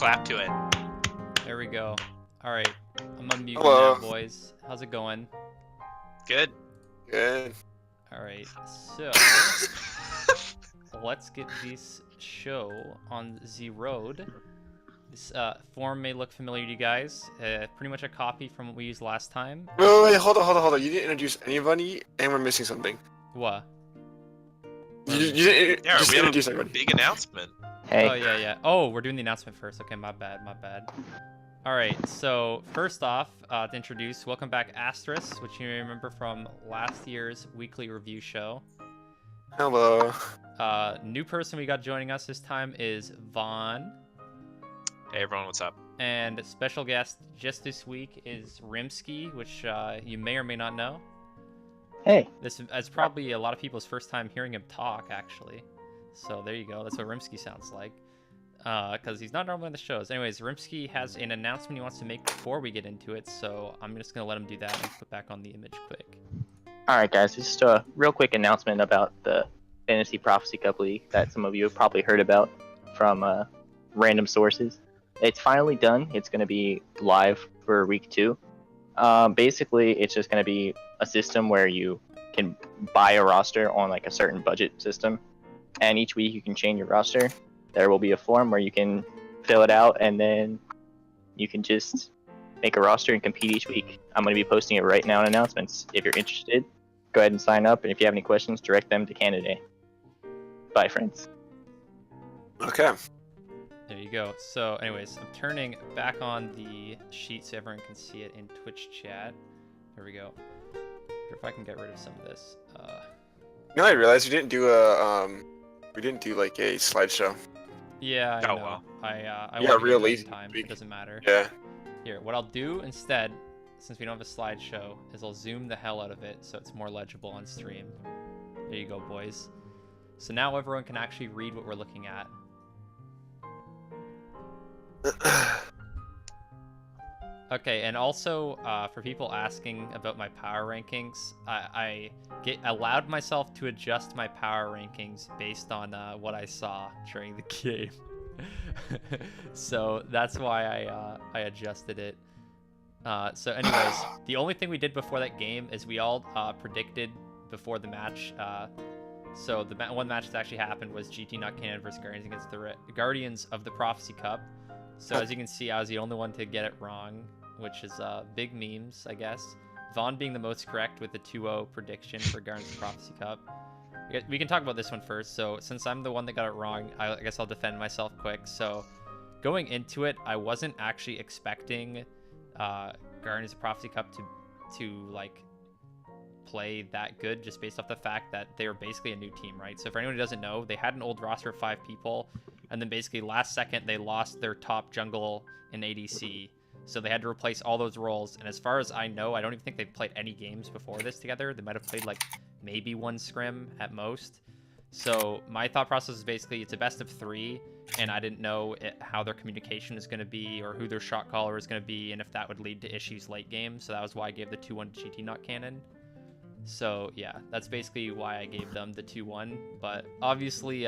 clap to it. There we go. All right, I'm unmuting Hello. now, boys. How's it going? Good. Good. All right, so let's get this show on the road. This form may look familiar to you guys. Pretty much a copy from what we used last time. Wait, hold on. You didn't introduce anybody, and we're missing something. What? You didn't Yeah, just we have introduce a everybody. big announcement. Hey. Oh yeah. Oh, we're doing the announcement first. Okay, my bad. All right, so first off, to introduce, welcome back Astrus, which you may remember from last year's weekly review show. Hello. New person we got joining us this time is Vaughn. Hey everyone, what's up? And special guest just this week is Rimsky, which you may or may not know. Hey. This is probably a lot of people's first time hearing him talk, actually. So there you go. That's what Rimsky sounds like. Because he's not normally on the shows. Anyways, Rimsky has an announcement he wants to make before we get into it, so I'm just going to let him do that and put back on the image quick. Alright guys, just a real quick announcement about the Fantasy Prophecy Cup League that some of you have probably heard about from random sources. It's finally done. It's going to be live for week 2. Basically, it's just going to be a system where you can buy a roster on like a certain budget system, and each week you can change your roster. There will be a form where you can fill it out, and then you can just make a roster and compete each week. I'm going to be posting it right now in announcements. If you're interested, go ahead and sign up, and if you have any questions, direct them to Canada. Bye, friends. Okay. There you go. So anyways, I'm turning back on the sheet so everyone can see it in Twitch chat. There we go. If I can get rid of some of this. You know, I realized we didn't do like a slideshow. Yeah, I Oh, know. well. I Yeah, wanted to real do it lazy in time. week. It doesn't matter. Yeah. Here, what I'll do instead, since we don't have a slideshow, is I'll zoom the hell out of it so it's more legible on stream. There you go, boys. So now everyone can actually read what we're looking at. Okay, and also for people asking about my power rankings, I allowed myself to adjust my power rankings based on what I saw during the game. So that's why I adjusted it. So anyways, the only thing we did before that game is we all predicted before the match. So the one match that actually happened was GT Not Cannon versus Guardians against the Guardians of the Prophecy Cup. So as you can see, I was the only one to get it wrong, which is big memes, I guess. Vaughn being the most correct with the 2-0 prediction for Guardians of the Prophecy Cup. We can talk about this one first. So since I'm the one that got it wrong, I guess I'll defend myself quick. So going into it, I wasn't actually expecting Guardians of the Prophecy Cup to like play that good, just based off the fact that they were basically a new team, right? So for anyone who doesn't know, they had an old roster of 5 people, and then basically last second they lost their top jungle in ADC, so they had to replace all those roles. And as far as I know, I don't even think they've played any games before this together. They might have played like maybe 1 scrim at most. So my thought process is basically it's a best of 3, and I didn't know how their communication is going to be or who their shot caller is going to be, and if that would lead to issues late game. So that was why I gave the 2-1 to GT Not Cannon. So yeah, that's basically why I gave them the 2-1, but obviously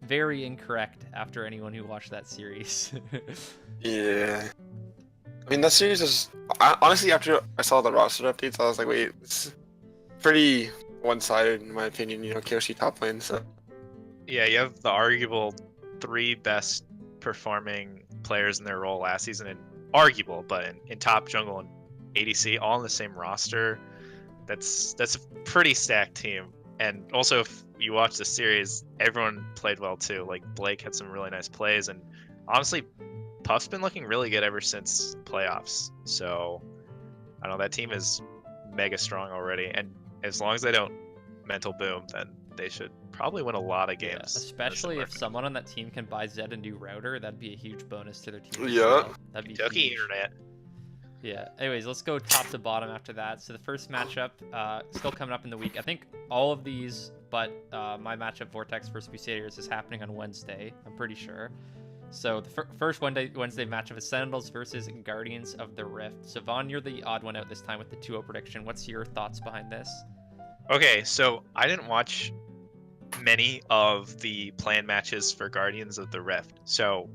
very incorrect after anyone who watched that series. Yeah. I mean, that series is honestly, after I saw the roster updates, I was like, wait, it's pretty one-sided in my opinion. You know, KOC top lane. So Yeah, you have the arguable 3 best performing players in their role last season, and arguable, but in top jungle and ADC all on the same roster. That's a pretty stacked team. And also, if you watch the series, everyone played well too. Like Blake had some really nice plays, and honestly, Puff's been looking really good ever since playoffs. So I don't know, that team is mega strong already, and as long as they don't mental boom, then they should probably win a lot of games. Yeah, especially if someone on that team can buy Zed a new router, that'd be a huge bonus to their team. Yeah. Well. That'd be Kentucky huge. internet. Yeah. Anyways, let's go top to bottom after that. So the first matchup, still coming up in the week. I think all of these, but my matchup Vortex versus Crusaders is happening on Wednesday. I'm pretty sure. So the first Wednesday matchup is Sentinels versus Guardians of the Rift. So Vaughn, you're the odd one out this time with the 2-0 prediction. What's your thoughts behind this? Okay, so I didn't watch many of the planned matches for Guardians of the Rift. So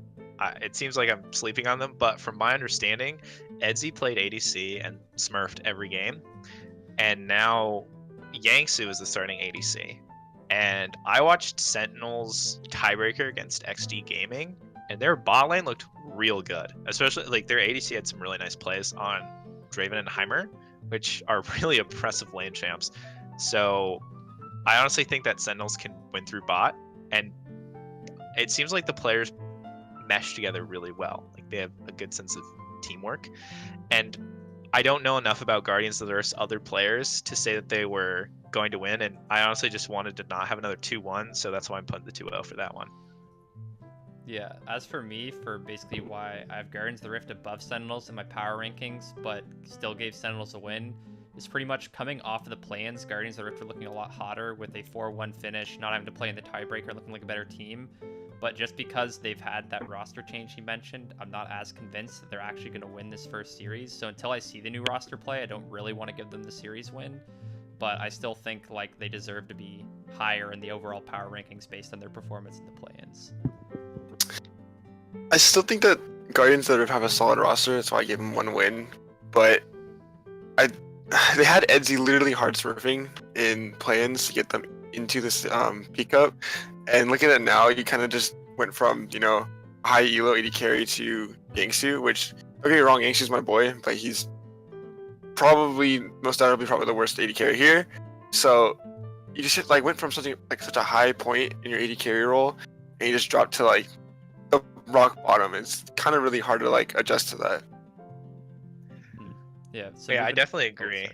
it seems like I'm sleeping on them, but from my understanding, Edzy played ADC and smurfed every game, and now Yangsu is the starting ADC. And I watched Sentinel's tiebreaker against XD Gaming, and their bot lane looked real good. Especially like their ADC had some really nice plays on Draven and Heimer, which are really impressive lane champs. So I honestly think that Sentinels can win through bot, and it seems like the players mesh together really well. Like they have a good sense of teamwork, and I don't know enough about Guardians of the Earth's other players to say that they were going to win, and I honestly just wanted to not have another 2-1, so that's why I'm putting the 2-0 for that one. Yeah, as for me, for basically why I have Guardians of the Rift above Sentinels in my power rankings, but still gave Sentinels a win, is pretty much coming off of the plans. Guardians of the Rift are looking a lot hotter with a 4-1 finish, not having to play in the tiebreaker, looking like a better team. But just because they've had that roster change he mentioned, I'm not as convinced that they're actually going to win this first series. So until I see the new roster play, I don't really want to give them the series win. But I still think like they deserve to be higher in the overall power rankings based on their performance in the play-ins. I still think that Guardians that have a solid roster, that's why I gave them 1 win. But they had Edzy literally hard surfing in play-ins to get them into this peak up. And looking at it now, you kind of just went from, high elo 80 carry to Yangsu, which, don't get me wrong, Yangsu's my boy, but he's most undoubtedly the worst 80 carry here. So you just went from something like such a high point in your 80 carry role, and you just dropped to like the rock bottom. It's kind of really hard to adjust to that. Yeah. So yeah, I definitely agree.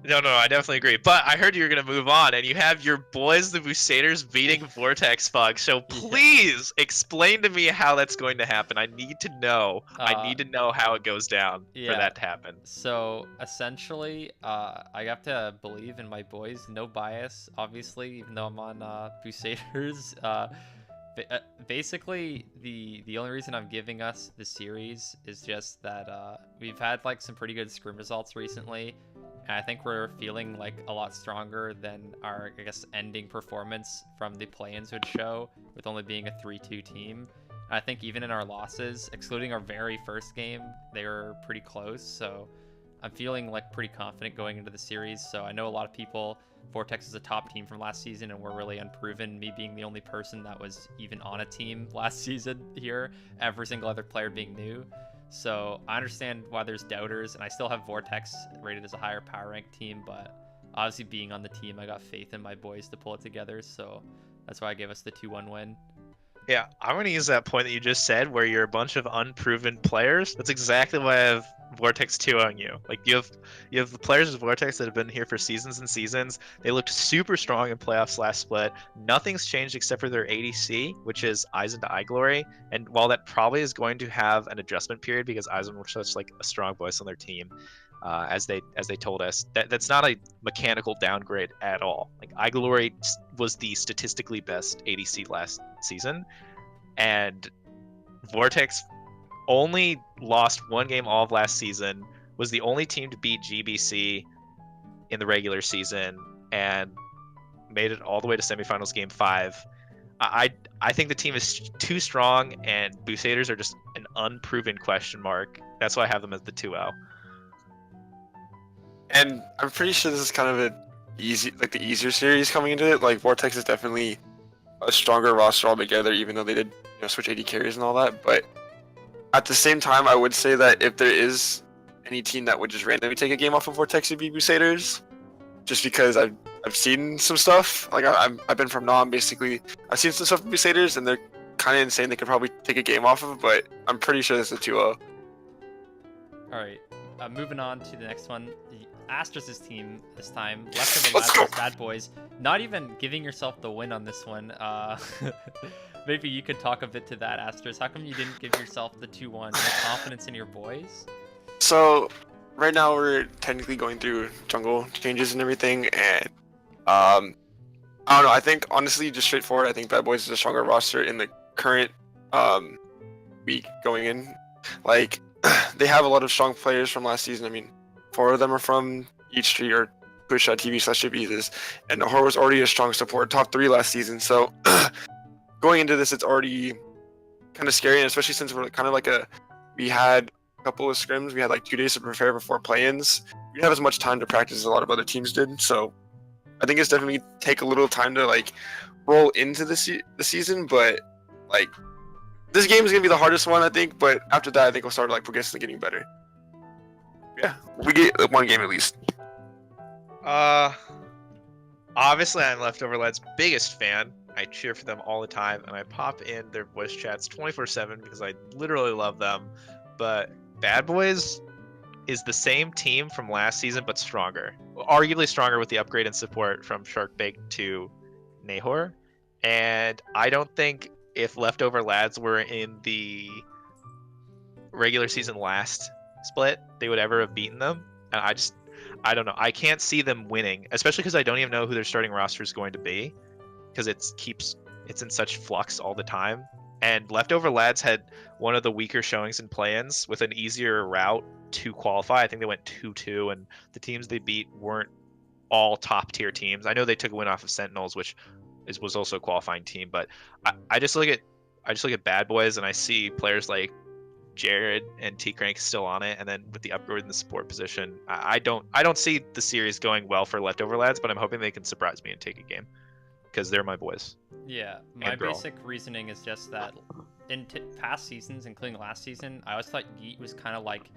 No, I definitely agree. But I heard you were going to move on, and you have your boys, the Busaders, beating Vortex Fog. So please explain to me how that's going to happen. I need to know. I need to know how it goes down for that to happen. So essentially, I have to believe in my boys. No bias, obviously, even though I'm on Busaders. Basically, the only reason I'm giving us the series is just that we've had some pretty good scrim results recently. And I think we're feeling a lot stronger than our, ending performance from the play-ins would show, with only being a 3-2 team. And I think even in our losses, excluding our very first game, they were pretty close. So I'm feeling pretty confident going into the series. So I know a lot of people, Vortex is a top team from last season, and we're really unproven. Me being the only person that was even on a team last season here, every single other player being new. So I understand why there's doubters, and I still have Vortex rated as a higher power rank team, but obviously being on the team, I got faith in my boys to pull it together, so that's why I gave us the 2-1 win. Yeah, I'm going to use that point that you just said, where you're a bunch of unproven players. That's exactly why I have Vortex 2 on you. You have the players of Vortex that have been here for seasons and seasons. They looked super strong in playoffs last split. Nothing's changed except for their ADC, which is Aizen to iGlory. And while that probably is going to have an adjustment period because Aizen was such a strong voice on their team, as they told us, that's not a mechanical downgrade at all. iGlory was the statistically best ADC last season, and Vortex only lost 1 game all of last season, was the only team to beat GBC in the regular season, and made it all the way to semifinals game 5. I think the team is too strong, and Busaders are just an unproven question mark. That's why I have them as the 2-0. And I'm pretty sure this is kind of the easier series coming into it. Vortex is definitely a stronger roster altogether, even though they did switch 80 carries and all that. But at the same time, I would say that if there is any team that would just randomly take a game off of Vortex, it'd be Busaders. Just because I've seen some stuff. I've been from Nam, basically. I've seen some stuff from Busaders, and they're kind of insane. They could probably take a game off of, but I'm pretty sure this is a 2-0. All right, moving on to the next one. Astrus' team this time, left of the Astrus Bad Boys. Not even giving yourself the win on this one. Maybe you could talk a bit to that, Astrus. How come you didn't give yourself the 2-1? No confidence in your boys? So right now we're technically going through jungle changes and everything, and I don't know. I think honestly, just straightforward, I think Bad Boys is a stronger roster in the current week going in. They have a lot of strong players from last season. I mean, 4 of them are from each street or twitch.tv/JBeezus, and Nahor was already a strong support, top 3 last season. So going into this, it's already kind of scary, and especially since we're kind of like we had a couple of scrims, we had like 2 days to prepare before play-ins. We didn't have as much time to practice as a lot of other teams did, so I think it's definitely take a little time to like roll into the season, but like this game is gonna be the hardest one, I think. But after that, I think we'll start like progressively getting better. Yeah, we get like, 1 game at least. Obviously, I'm Leftover Led's biggest fan. I cheer for them all the time, and I pop in their voice chats 24/7 because I literally love them. But Bad Boys is the same team from last season, but stronger. Arguably stronger with the upgrade and support from Sharkbait to Nahor. And I don't think if Leftover Lads were in the regular season last split, they would ever have beaten them. And I don't know. I can't see them winning, especially because I don't even know who their starting roster is going to be, because it's in such flux all the time. And Leftover Lads had one of the weaker showings in play-ins with an easier route to qualify. I think they went 2-2, and the teams they beat weren't all top-tier teams. I know they took a win off of Sentinels, which was also a qualifying team, but I just look at Bad Boys and I see players like Jared and T Crank still on it, and then with the upgrade in the support position, I don't see the series going well for Leftover Lads, but I'm hoping they can surprise me and take a game because they're my boys. Yeah, my girl. basic reasoning is just that in past seasons, including last season, I always thought Yeet was kind of like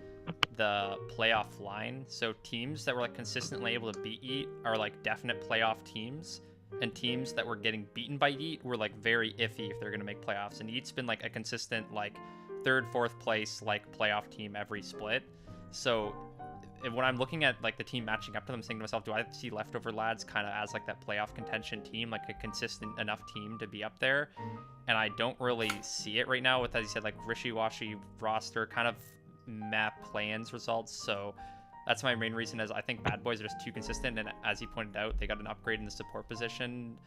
the playoff line. So teams that were like consistently able to beat Yeet are like definite playoff teams, and teams that were getting beaten by Yeet were like very iffy if they're gonna make playoffs. And Yeet's been like a consistent like 3rd, 4th place like playoff team every split. So when I'm looking at like the team matching up to them, I'm saying to myself, do I see Leftover Lads kind of as like that playoff contention team, like a consistent enough team to be up there? And I don't really see it right now with, as you said, like wishy-washy roster, kind of map plans results. So that's my main reason, is I think Bad Boys are just too consistent, and as you pointed out, they got an upgrade in the support position.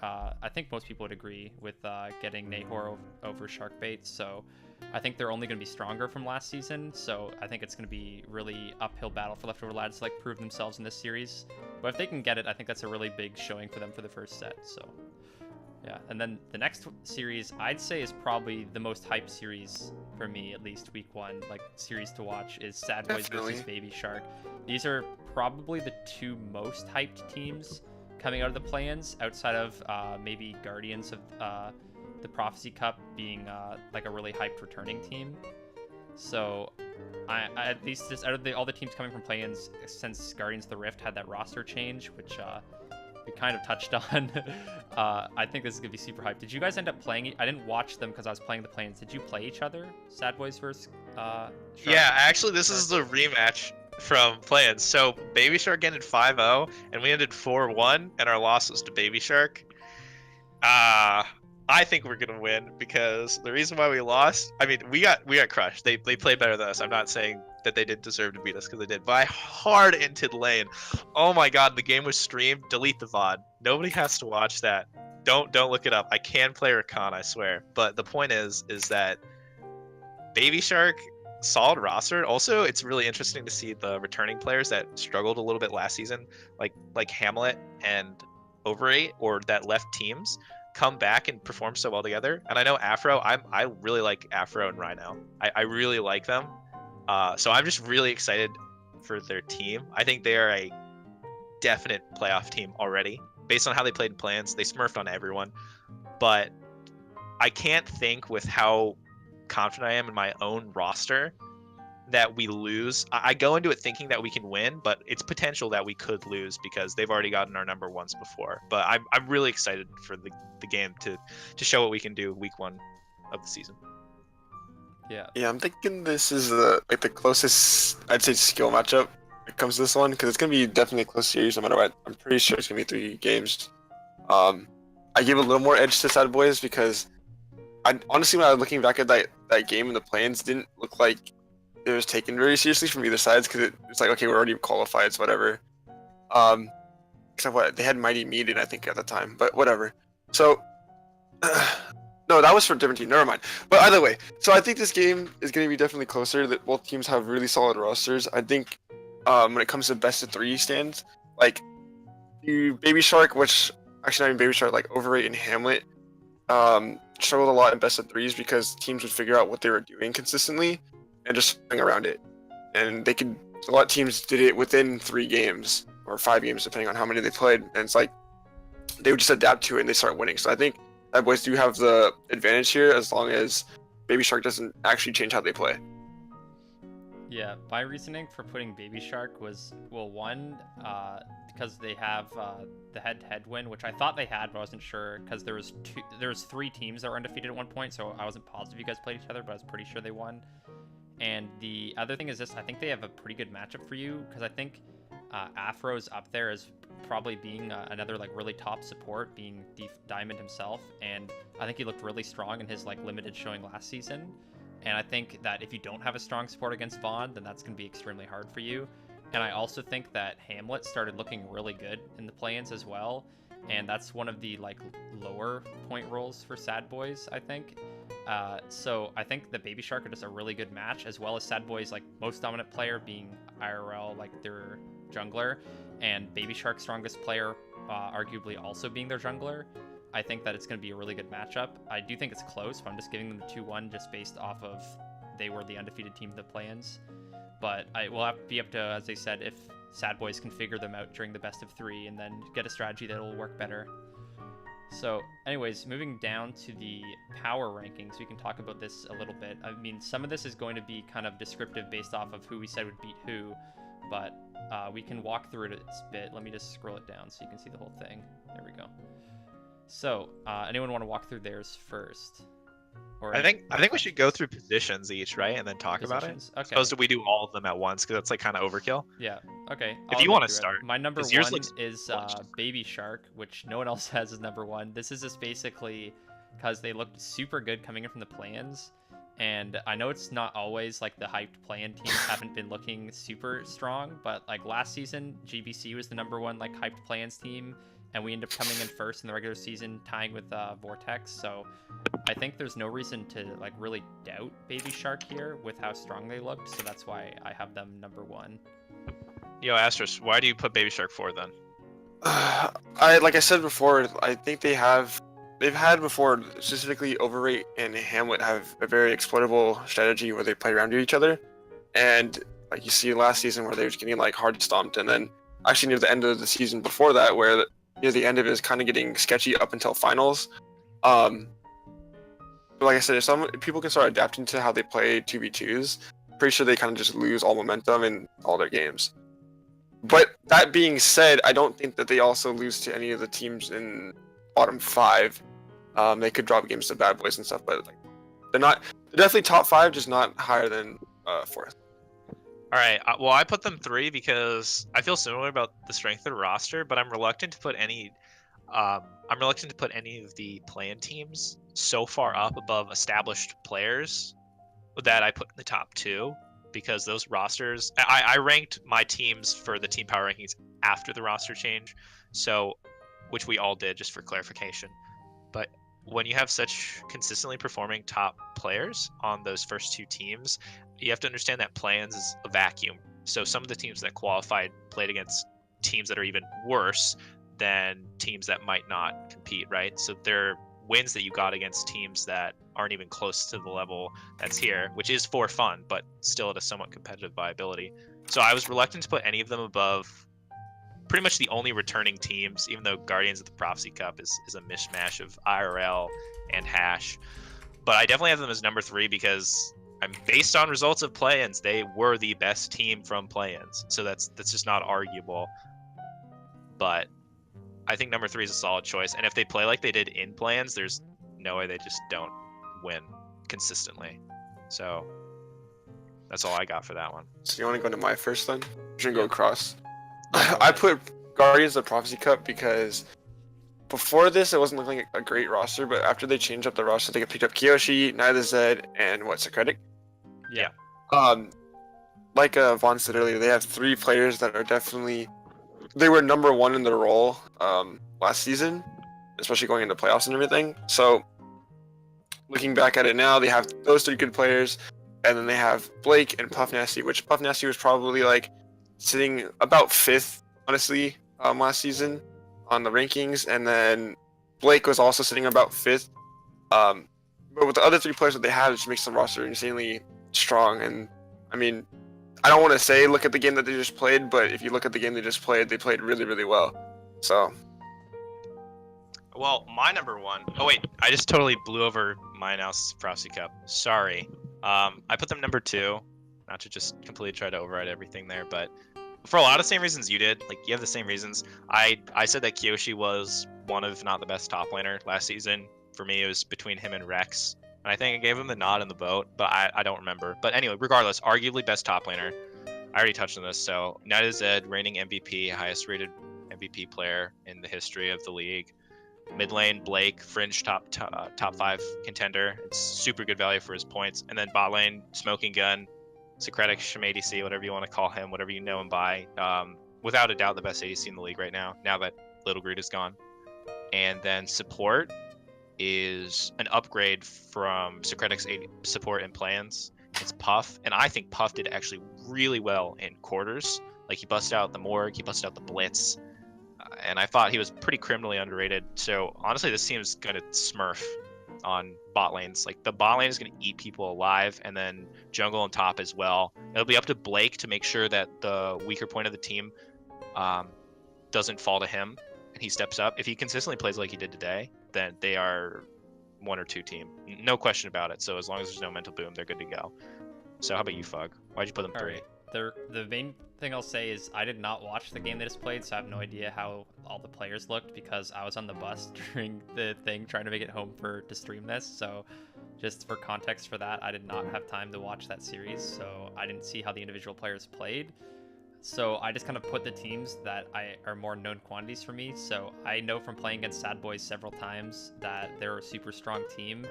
I think most people would agree with getting Nahor over Sharkbait, so I think they're only going to be stronger from last season, so I think it's going to be really uphill battle for Leftover Lads to like prove themselves in this series. But if they can get it, I think that's a really big showing for them for the first set. So yeah, and then the next series I'd say is probably the most hyped series for me, at least week 1, like series to watch, is Sad Boys versus Baby Shark. These are probably the 2 most hyped teams coming out of the play-ins, outside of maybe Guardians of the Prophecy Cup being like a really hyped returning team. So I at least just out of all the teams coming from play-ins since Guardians of the Rift had that roster change, which we kind of touched on, I think this is gonna be super hyped. Did you guys end up playing it? I didn't watch them because I was playing the play-ins. Did you play each other, Sad Boys versus Shark? Yeah, actually this is the rematch from play-ins. So Baby Shark ended 5-0 and we ended 4-1, and our loss was to Baby Shark. I think we're gonna win, because the reason why we lost, I mean, we got crushed. They played better than us. I'm not saying that they didn't deserve to beat us, because they did. But I hard entered lane. Oh my god, the game was streamed. Delete the VOD. Nobody has to watch that. Don't look it up. I can play Rakan, I swear. But the point is that Baby Shark, solid roster. Also, it's really interesting to see the returning players that struggled a little bit last season, like Hamlet and Overate, or that left teams, come back and perform so well together. And I know Afro, I really like Afro and Rhino. I really like them. So I'm just really excited for their team. I think they are a definite playoff team already, based on how they played in plans. They smurfed on everyone, but I can't think, with how confident I am in my own roster, that we lose. I go into it thinking that we can win, but it's potential that we could lose because they've already gotten our number ones before. But I'm really excited for the game to show what we can do week 1 of the season. Yeah. Yeah, I'm thinking this is the closest, I'd say, skill matchup when it comes to this one, because it's gonna be definitely a close series no matter what. I'm pretty sure it's gonna be 3 games. I give a little more edge to Sad Boys because I honestly, when I was looking back at that game in the plans, didn't look like it was taken very seriously from either sides, because it's like, okay, we're already qualified, so whatever. Except what they had Mighty Meaden, I think, at the time, but whatever. So no, that was for a different team. Never mind. But either way, so I think this game is going to be definitely closer. That both teams have really solid rosters. I think when it comes to best of 3 stands, like Baby Shark, which actually not even Baby Shark, like Overrate and Hamlet, struggled a lot in best of threes because teams would figure out what they were doing consistently and just swing around it. And a lot of teams did it within 3 games or 5 games, depending on how many they played. And it's like they would just adapt to it and they start winning. So I think Bad Boys do have the advantage here as long as Baby Shark doesn't actually change how they play. Yeah, my reasoning for putting Baby Shark was, well, one, because they have the head-to-head win, which I thought they had, but I wasn't sure, because there was 3 teams that were undefeated at one point, so I wasn't positive you guys played each other, but I was pretty sure they won. And the other thing is this, I think they have a pretty good matchup for you, because I think Afro's up there as probably being another like really top support, being Diamond himself, and I think he looked really strong in his like limited showing last season. And I think that if you don't have a strong support against Vaughn, then that's going to be extremely hard for you. And I also think that Hamlet started looking really good in the play-ins as well. And that's one of the like lower point roles for Sad Boys, I think. So I think the Baby Shark are just a really good match, as well as Sad Boys' like most dominant player being IRL, like their jungler, and Baby Shark's strongest player arguably also being their jungler. I think that it's going to be a really good matchup. I do think it's close, but I'm just giving them the 2-1 just based off of they were the undefeated team in the play-ins. But I will have to be up to, as they said, if Sad Boys can figure them out during the best of 3 and then get a strategy that will work better. So anyways, moving down to the power rankings, we can talk about this a little bit. I mean, some of this is going to be kind of descriptive based off of who we said would beat who, but we can walk through it a bit. Let me just scroll it down so you can see the whole thing. There we go. So, anyone want to walk through theirs first? Or I think we should go through positions each, right, and then talk about it. positions? Okay. Supposed to we do all of them at once because that's like kind of overkill. Yeah. Okay. If I'll you go want to through it. start, My number 'cause yours one looks is delicious. Baby Shark, which no one else has as number 1. This is just basically because they looked super good coming in from the plans. And I know it's not always like the hyped play-in teams haven't been looking super strong, but like last season, GBC was the number 1 like hyped play-ins team, and we ended up coming in first in the regular season, tying with Vortex. So I think there's no reason to like really doubt Baby Shark here with how strong they looked. So that's why I have them number 1. Yo, Astrus, why do you put Baby Shark 4 then? Like I said before, I think they've had before, specifically Overrate and Hamlet have a very exploitable strategy where they play around to each other, and like you see last season where they were just getting like hard stomped, and then actually near the end of the season before that, where near the end of it is kind of getting sketchy up until finals. But like I said, if some people can start adapting to how they play 2v2s, pretty sure they kind of just lose all momentum in all their games. But that being said, I don't think that they also lose to any of the teams in bottom 5. They could drop games to Bad Boys and stuff, but like, they're definitely top 5, just not higher than 4th. All right. Well, I put them 3 because I feel similar about the strength of the roster, but I'm reluctant to put any. I'm reluctant to put any of the play-in teams so far up above established players that I put in the top 2, because those rosters. I ranked my teams for the team power rankings after the roster change, so which we all did just for clarification. But when you have such consistently performing top players on those first 2 teams, you have to understand that play-ins is a vacuum. So some of the teams that qualified played against teams that are even worse than teams that might not compete, right? So they're wins that you got against teams that aren't even close to the level that's here, which is for fun, but still at a somewhat competitive viability. So I was reluctant to put any of them above pretty much the only returning teams, even though Guardians of the Prophecy Cup is a mishmash of IRL and Hash. But I definitely have them as number 3 because based on results of play-ins, they were the best team from play-ins. So that's just not arguable. But I think number 3 is a solid choice. And if they play like they did in play-ins, there's no way they just don't win consistently. So that's all I got for that one. So you want to go to my first then? You should go across. I put Guardians of the Prophecy Cup because before this, it wasn't looking like a great roster, but after they changed up the roster, they picked up Kiyoshi, Neither Zed, and Secretic. Yeah. Like Vaughn said earlier, they have 3 players that are definitely they were number 1 in their role last season, especially going into playoffs and everything. So looking back at it now, they have those 3 good players, and then they have Blake and Puff Nasty, which Puff Nasty was probably like sitting about 5th, honestly, last season on the rankings, and then Blake was also sitting about 5th, But with the other three players that they have, it just makes the roster insanely strong. And I mean, I don't want to say look at the game that they just played, but if you look at the game they just played, they played really, really well. So. Well, my number one. Oh wait, I just totally blew over my analysis of Prophecy Cup. Sorry. I put them number 2, not to just completely try to override everything there, but for a lot of the same reasons you did. Like you have the same reasons. I said that Kyoshi was one of, if not the best top laner last season. For me, it was between him and Rex, and I think I gave him the nod in the boat, but I don't remember. But anyway, regardless, arguably best top laner. I already touched on this. So Nida Zed, reigning MVP, highest rated MVP player in the history of the league. Mid lane, Blake, fringe top 5 contender. It's super good value for his points. And then bot lane, Smoking Gun, Socratic, Shim ADC, whatever you want to call him, whatever you know him by. Without a doubt, the best ADC in the league right now that Little Greed is gone. And then support is an upgrade from Socratic's support and plans. It's Puff, and I think Puff did actually really well in quarters. Like he busted out the Morgue, he busted out the Blitz, and I thought he was pretty criminally underrated. So honestly, this team is gonna smurf on bot lanes. Like the bot lane is gonna eat people alive, and then jungle on top as well. It'll be up to Blake to make sure that the weaker point of the team doesn't fall to him, and he steps up. If he consistently plays like he did today, then they are 1 or 2 team, no question about it. So as long as there's no mental boom, they're good to go. So how about you, Fug? Why'd you put them 3? Right. The main thing I'll say is I did not watch the game they just played, so I have no idea how all the players looked because I was on the bus during the thing trying to make it home to stream this. So just for context for that, I did not have time to watch that series, so I didn't see how the individual players played. So I just kind of put the teams that are more known quantities for me. So I know from playing against Sad Boys several times that they're a super strong team.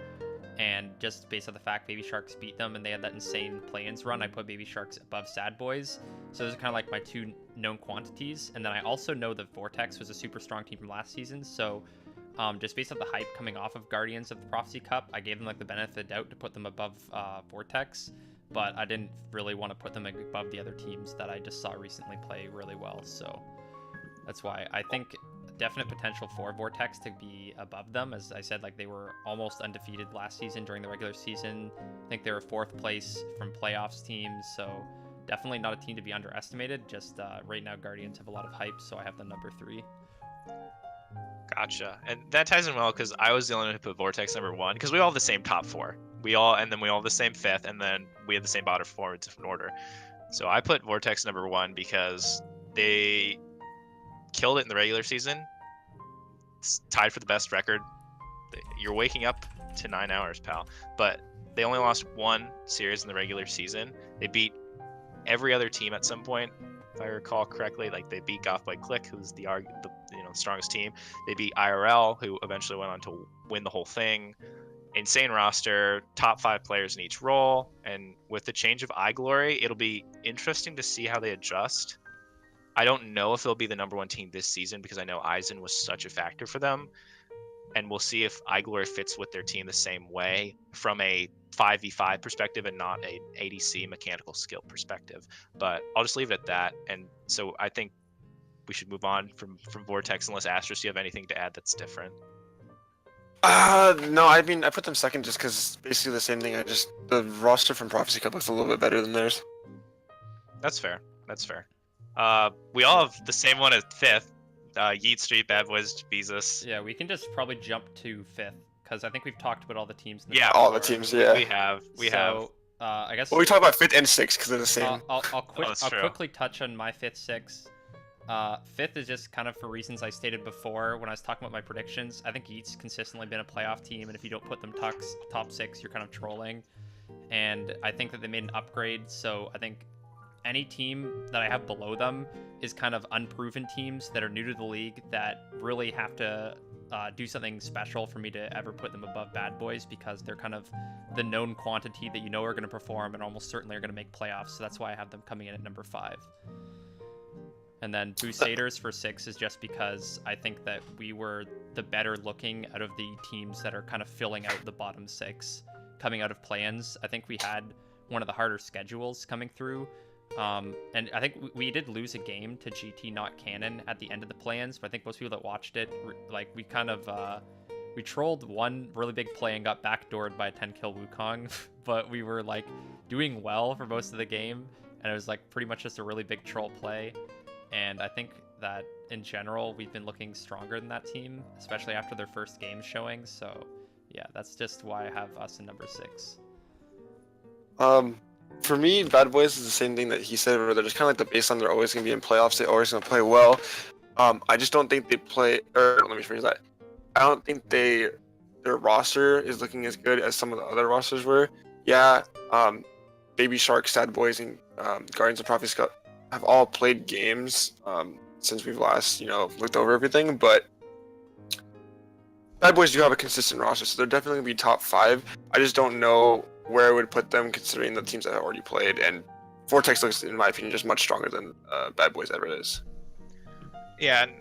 And just based on the fact Baby Sharks beat them and they had that insane play-ins run, I put Baby Sharks above Sad Boys. So those are kind of like my 2 known quantities. And then I also know that Vortex was a super strong team from last season. So just based on the hype coming off of Guardians of the Prophecy Cup, I gave them like the benefit of the doubt to put them above Vortex. But I didn't really want to put them above the other teams that I just saw recently play really well. So that's why I think definite potential for Vortex to be above them. As I said, like they were almost undefeated last season during the regular season. I think they were 4th place from playoffs teams. So definitely not a team to be underestimated. Just right now, Guardians have a lot of hype. So I have them number 3. Gotcha. And that ties in well because I was the only one who put Vortex number 1 because we all have the same top 4. We all have the same 5th, and then we had the same bottom 4 in different order. So I put Vortex number 1 because they killed it in the regular season. It's tied for the best record. You're waking up to 9 hours, pal. But they only lost 1 series in the regular season. They beat every other team at some point, if I recall correctly. Like they beat Goth by Click, who's the strongest team. They beat IRL, who eventually went on to win the whole thing. Insane roster, top 5 players in each role, and with the change of iGlory, it'll be interesting to see how they adjust. I don't know if they'll be the number 1 team this season because I know Aizen was such a factor for them, and we'll see if iGlory fits with their team the same way from a 5v5 perspective and not an ADC mechanical skill perspective. But I'll just leave it at that, and so I think we should move on from Vortex unless Astrus, you have anything to add that's different. No, I mean, I put them 2nd just because basically the same thing. The roster from Prophecy Cup looks a little bit better than theirs. That's fair. We all have the same one at 5th. Yeet Street, Bad Boys, Beezus. Yeah, we can just probably jump to 5th because I think we've talked about all the teams. All the teams, yeah. We have. I guess. Well, we talk about 5th and 6th because they're the same. I'll quickly touch on my 5th, 6th. 5th is just kind of for reasons I stated before when I was talking about my predictions. I think Yeet's consistently been a playoff team, and if you don't put them top 6, you're kind of trolling. And I think that they made an upgrade, so I think any team that I have below them is kind of unproven teams that are new to the league that really have to do something special for me to ever put them above Bad Boys because they're kind of the known quantity that you know are going to perform and almost certainly are going to make playoffs. So that's why I have them coming in at number 5. And then Crusaders for 6 is just because I think that we were the better looking out of the teams that are kind of filling out the bottom 6 coming out of play-ins. I think we had one of the harder schedules coming through. And I think we did lose a game to GT Not Canon at the end of the play-ins, but I think most people that watched it, like, we kind of we trolled one really big play and got backdoored by a 10-kill Wukong, but we were like doing well for most of the game, and it was like pretty much just a really big troll play. And I think that in general we've been looking stronger than that team, especially after their first game showing. So yeah, that's just why I have us in number 6. For me, Bad Boys is the same thing that he said, where they're just kind of like the baseline. They're always going to be in playoffs. They're always going to play well. I just don't think they play. Or let me rephrase that. I don't think their roster is looking as good as some of the other rosters were. Yeah, Baby Shark, Sad Boys, and Guardians of Prophecy have all played games since we've last, looked over everything. But Bad Boys do have a consistent roster, so they're definitely going to be top 5. I just don't know where I would put them considering the teams that have already played. And Vortex looks, in my opinion, just much stronger than Bad Boys ever is. Yeah, and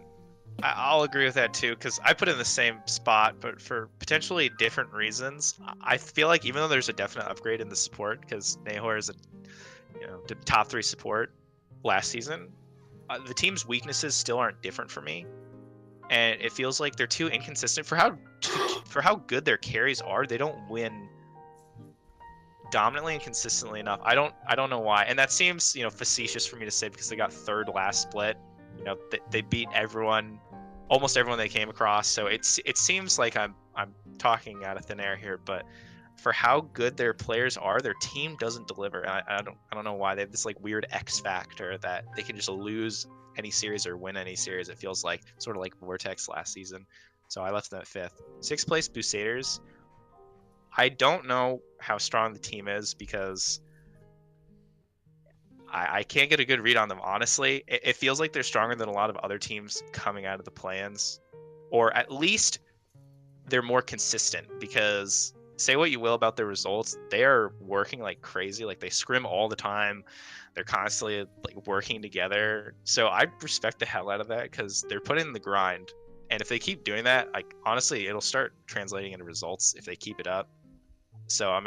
I'll agree with that too, because I put it in the same spot, but for potentially different reasons. I feel like even though there's a definite upgrade in the support, because Nahor is the top 3 support last season, the team's weaknesses still aren't different for me, and it feels like they're too inconsistent for how good their carries are. They don't win dominantly and consistently enough. I don't know why, and that seems facetious for me to say because they got 3rd last split. They beat almost everyone they came across. So it seems like I'm talking out of thin air here, but for how good their players are, their team doesn't deliver. I don't know why they have this like weird X factor that they can just lose any series or win any series. It feels like sort of like Vortex last season. So I left them at 5th. 6th place Bucators. I don't know how strong the team is because I can't get a good read on them, honestly. It feels like they're stronger than a lot of other teams coming out of the play-ins. Or at least they're more consistent, because say what you will about their results, they are working like crazy. Like, they scrim all the time. They're constantly like working together. So I respect the hell out of that because they're putting in the grind. And if they keep doing that, like, honestly, it'll start translating into results if they keep it up. So I'm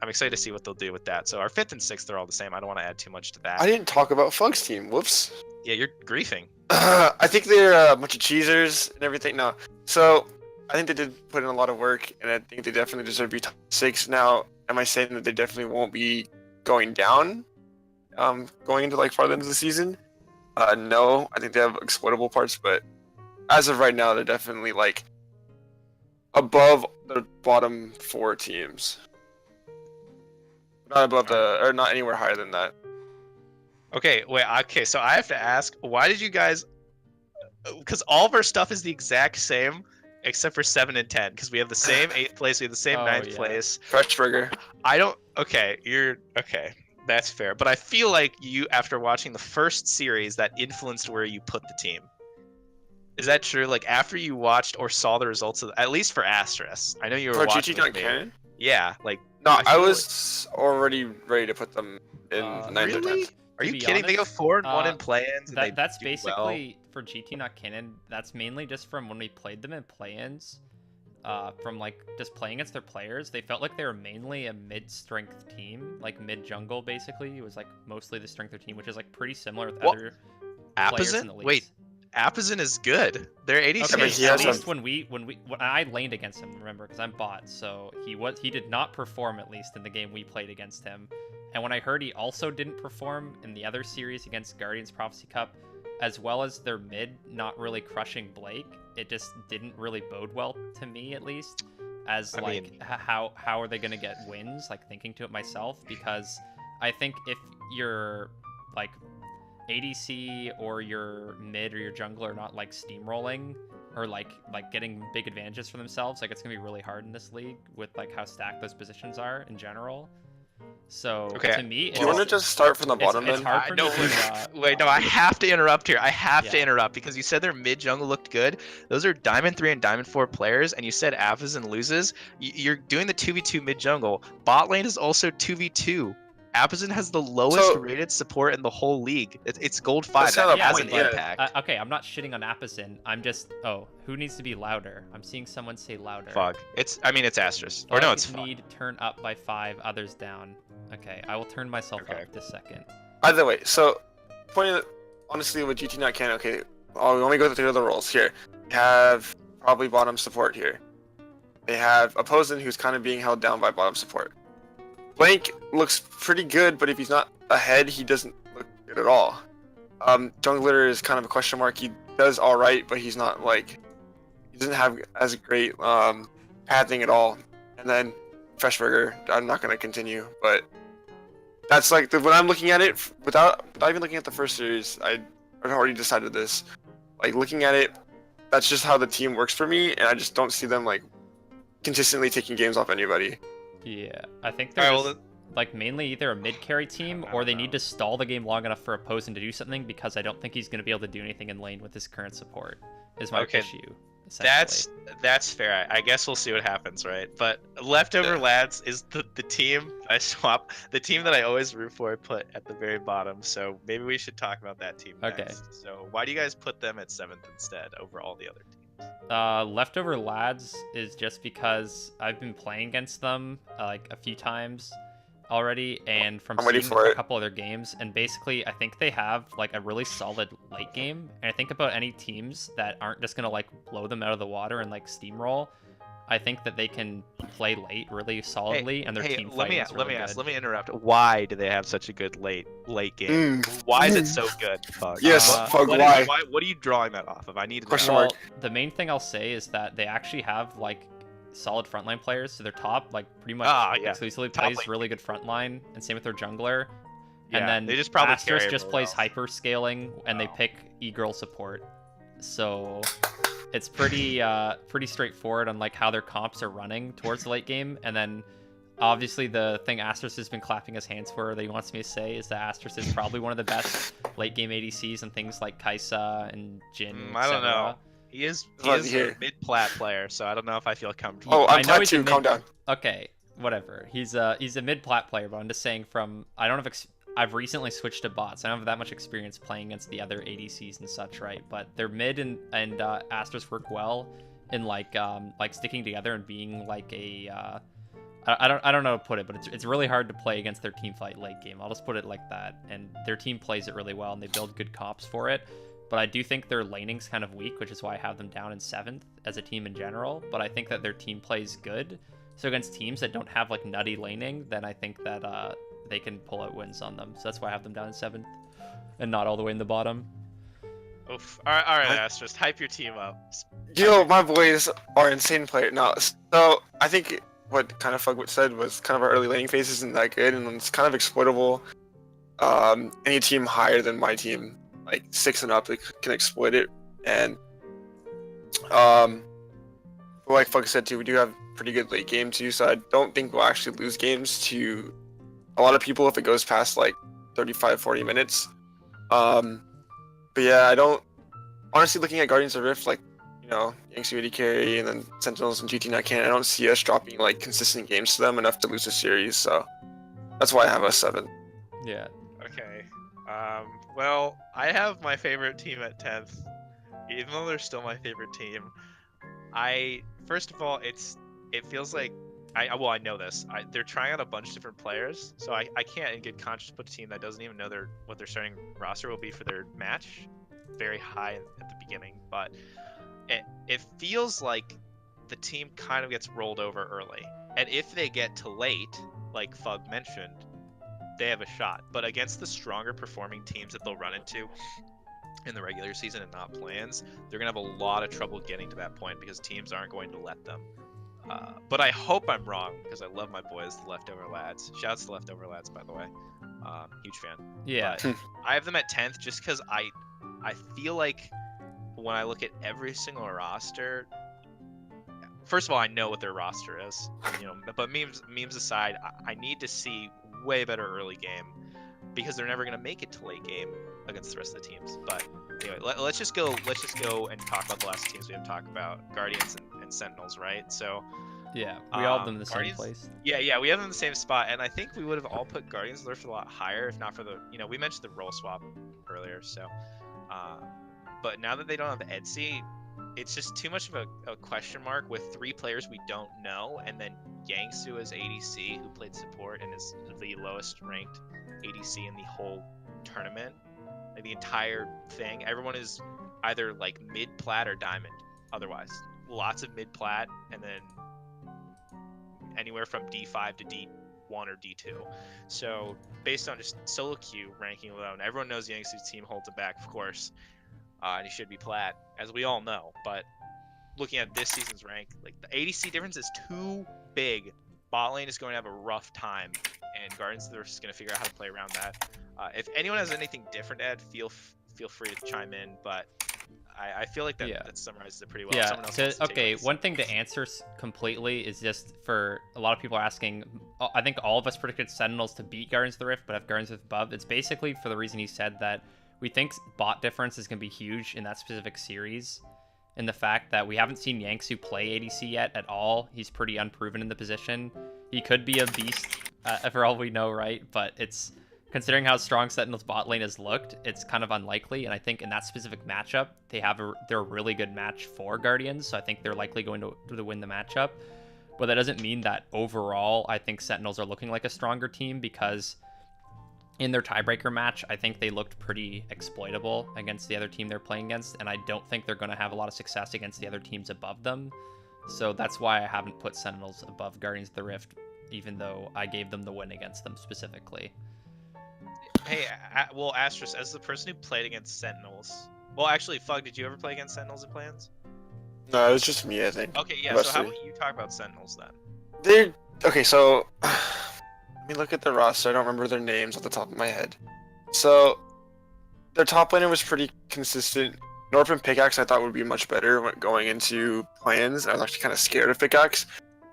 excited to see what they'll do with that. So our 5th and 6th are all the same. I don't want to add too much to that. I didn't talk about Funk's team. Whoops. Yeah, you're griefing. I think they're a bunch of cheesers and everything. No. So I think they did put in a lot of work, and I think they definitely deserve to be top 6. Now, am I saying that they definitely won't be going down going into like farther into the season? No. I think they have exploitable parts, but as of right now, they're definitely like above the bottom 4 teams. Not above or not anywhere higher than that. Okay, wait. Okay, so I have to ask, why did you guys? Because all of our stuff is the exact same, except for 7 and 10. Because we have the same 8th place, we have the same 9th place. Fresh trigger. I don't. Okay, you're okay. That's fair. But I feel like you, after watching the first series, that influenced where you put the team. Is that true? Like, after you watched or saw the results of, at least for Astrus, I know you were For watching GT with me. Canon? Yeah, like. No, I feel was already ready to put them in 9th or really? 10th. Are you be kidding? They go honest, 4-1 in play-ins. That's basically for GT Not Canon. That's mainly just from when we played them in play-ins. From like just playing against their players, they felt like they were mainly a mid-strength team, like mid-jungle. Basically, it was like mostly the strength of team, which is like pretty similar with other players in the league. Wait, Apazin is good. They're 86. Okay, he at has least when I laned against him, remember, because I'm bot, so he did not perform, at least in the game we played against him. And when I heard he also didn't perform in the other series against Guardians Prophecy Cup, as well as their mid not really crushing Blake, it just didn't really bode well to me, at least. As how are they gonna get wins? Like, thinking to it myself, because I think if you're like ADC or your mid or your jungler are not like steamrolling or like getting big advantages for themselves, like, it's gonna be really hard in this league with like how stacked those positions are in general. So to me, do you want to just start from the bottom? It's hard for me wait, no, I have to interrupt here. I have to interrupt because you said their mid jungle looked good. Those are Diamond 3 and Diamond 4 players, and you said Apazin loses. You're doing the 2v2 mid jungle. Bot lane is also 2v2. Apazin has the lowest rated support in the whole league. It's gold 5. That has an impact. Okay, I'm not shitting on Apazin. I'm just who needs to be louder? I'm seeing someone say louder. Fog. It's Astrus. Or no, it's Fog. Need turn up by 5, others down. Okay, I will turn myself up this second. Either way, so honestly with GT Not Canon, okay, let me go through the roles here. We have probably bottom support here. they have Opposing, who's kind of being held down by bottom support. Blank looks pretty good, but if he's not ahead, he doesn't look good at all. Jungler is kind of a question mark. He does all right, but he's not like he doesn't have as great pathing at all. And then Freshburger, I'm not going to continue, but that's like when I'm looking at it without even looking at the first series. I've already decided this. Like looking at it, that's just how the team works for me, and I just don't see them like consistently taking games off anybody. Yeah, I think they're Alright, just, like mainly either a mid carry team or they need to stall the game long enough for opposing to do something, because I don't think he's going to be able to do anything in lane with his current support. Is my Okay, issue. Essentially. That's fair. I guess we'll see what happens, right? But Leftover Lads is the team I swap, the team that I always root for, put at the very bottom. So maybe we should talk about that team Okay. next. So why do you guys put them at 7th instead over all the other teams? Leftover Lads is just because I've been playing against them like a few times already, and from I'm ready seeing for a it. couple other games, and basically I think they have like a really solid late game, and I think about any teams that aren't just gonna like blow them out of the water and like steamroll. I think that they can play late really solidly, and their team let me fighting is really ask. good. Let me interrupt. Why do they have such a good late game? Why is it so good? Fug? Yes, Fug, what why? What are you drawing that off of? I need to Question know. mark. Well, the main thing I'll say is that they actually have like solid frontline players. So their top like pretty much exclusively Top plays lane. really good frontline, and same with their jungler. Yeah, And then they just probably carry Astrus just everyone plays else. hyper scaling, and they Oh. pick e-girl support. So it's pretty straightforward on like how their comps are running towards the late game. And then obviously the thing Astrus has been clapping his hands for that he wants me to say is that Astrus is probably one of the best late game ADCs and things like Kai'Sa and Jhin. I don't etc. know. He is Glad to a hear. mid-plat player, so I don't know if I feel comfortable. Oh, I I'm know plat he's a too. Calm down. Okay, whatever. He's a mid plat player, but I'm just saying I don't have I've recently switched to bots. I don't have that much experience playing against the other ADCs and such, right? But their mid and Astrus work well in like sticking together and being like a I don't know how to put it, but it's really hard to play against their team fight late game. I'll just put it like that. And their team plays it really well, and they build good comps for it. But I do think their laning's kind of weak, which is why I have them down in 7th as a team in general. But I think that their team plays good. So against teams that don't have like nutty laning, then I think that they can pull out wins on them. So that's why I have them down in 7th and not all the way in the bottom. Oof. All right, Ash, just hype your team up. Yo, my boys are insane players. No, so I think what kind of Fugwit said was kind of our early laning phase isn't that good, and it's kind of exploitable. Any team higher than my team, like 6 and up, they can exploit it. And like Fug said too, we do have pretty good late game too, so I don't think we'll actually lose games to a lot of people if it goes past like 35-40 minutes. But yeah, I don't honestly, looking at Guardians of Rift, like, you know, Yangsu AD carry and then Sentinels and GT Nut, I don't see us dropping like consistent games to them enough to lose a series, so that's why I have us 7. Yeah. Okay. Well, I have my favorite team at 10th, even though they're still my favorite team. First of all, it feels like I know this. They're trying out a bunch of different players, so I can't in good conscience put a team that doesn't even know what their starting roster will be for their match very high at the beginning. But it feels like the team kind of gets rolled over early, and if they get to late, like Fug mentioned, they have a shot. But against the stronger performing teams that they'll run into in the regular season and not plans, they're gonna have a lot of trouble getting to that point because teams aren't going to let them. But I hope I'm wrong because I love my boys, the Leftover Lads. Shouts to Leftover Lads, by the way. Huge fan. Yeah. But I have them at 10th just because I feel like when I look at every single roster, first of all, I know what their roster is, you know. But memes aside, I need to see way better early game because they're never gonna make it to late game against the rest of the teams. But anyway, let's just go and talk about the last teams we have to talk about: Guardians and Sentinels, right? So Yeah. We all have them in the same Guardians- place. yeah, we have them in the same spot, and I think we would have all put Guardians of the Rift a lot higher if not for the, you know, we mentioned the role swap earlier, so but now that they don't have Etsy, it's just too much of a question mark with 3 players we don't know, and then Yangsu as ADC, who played support and is the lowest ranked ADC in the whole tournament, like the entire thing. Everyone is either like mid plat or diamond. Otherwise, lots of mid plat, and then anywhere from D5 to D1 or D2. So based on just solo queue ranking alone, everyone knows Yangtze's team holds it back, of course, and he should be plat, as we all know. But looking at this season's rank, like the ADC difference is too big. Bot lane is going to have a rough time, and Guardians are just going to figure out how to play around that. If anyone has anything different to add, feel free to chime in, but I feel like that summarizes it pretty well. Yeah. Someone else wants to take Okay. this. One thing to answer completely is just for a lot of people asking. I think all of us predicted Sentinels to beat Guardians of the Rift, but have Guardians of the above. It's basically for the reason he said, that we think bot difference is going to be huge in that specific series, and the fact that we haven't seen Yangtze play ADC yet at all. He's pretty unproven in the position. He could be a beast for all we know, right? But it's, considering how strong Sentinel's bot lane has looked, it's kind of unlikely. And I think in that specific matchup, they're a really good match for Guardians. So I think they're likely going to win the matchup. But that doesn't mean that overall, I think Sentinels are looking like a stronger team, because in their tiebreaker match, I think they looked pretty exploitable against the other team they're playing against. And I don't think they're going to have a lot of success against the other teams above them. So that's why I haven't put Sentinels above Guardians of the Rift, even though I gave them the win against them specifically. Hey, well, Astrus, as the person who played against Sentinels, well, actually, Fug, did you ever play against Sentinels in plans? No, it was just me, I think. Okay, yeah. Mostly. So how about you talk about Sentinels then? They're okay. So let me look at the roster. I don't remember their names off the top of my head. So their top laner was pretty consistent. Northern Pickaxe I thought would be much better when going into plans. I was actually kind of scared of Pickaxe,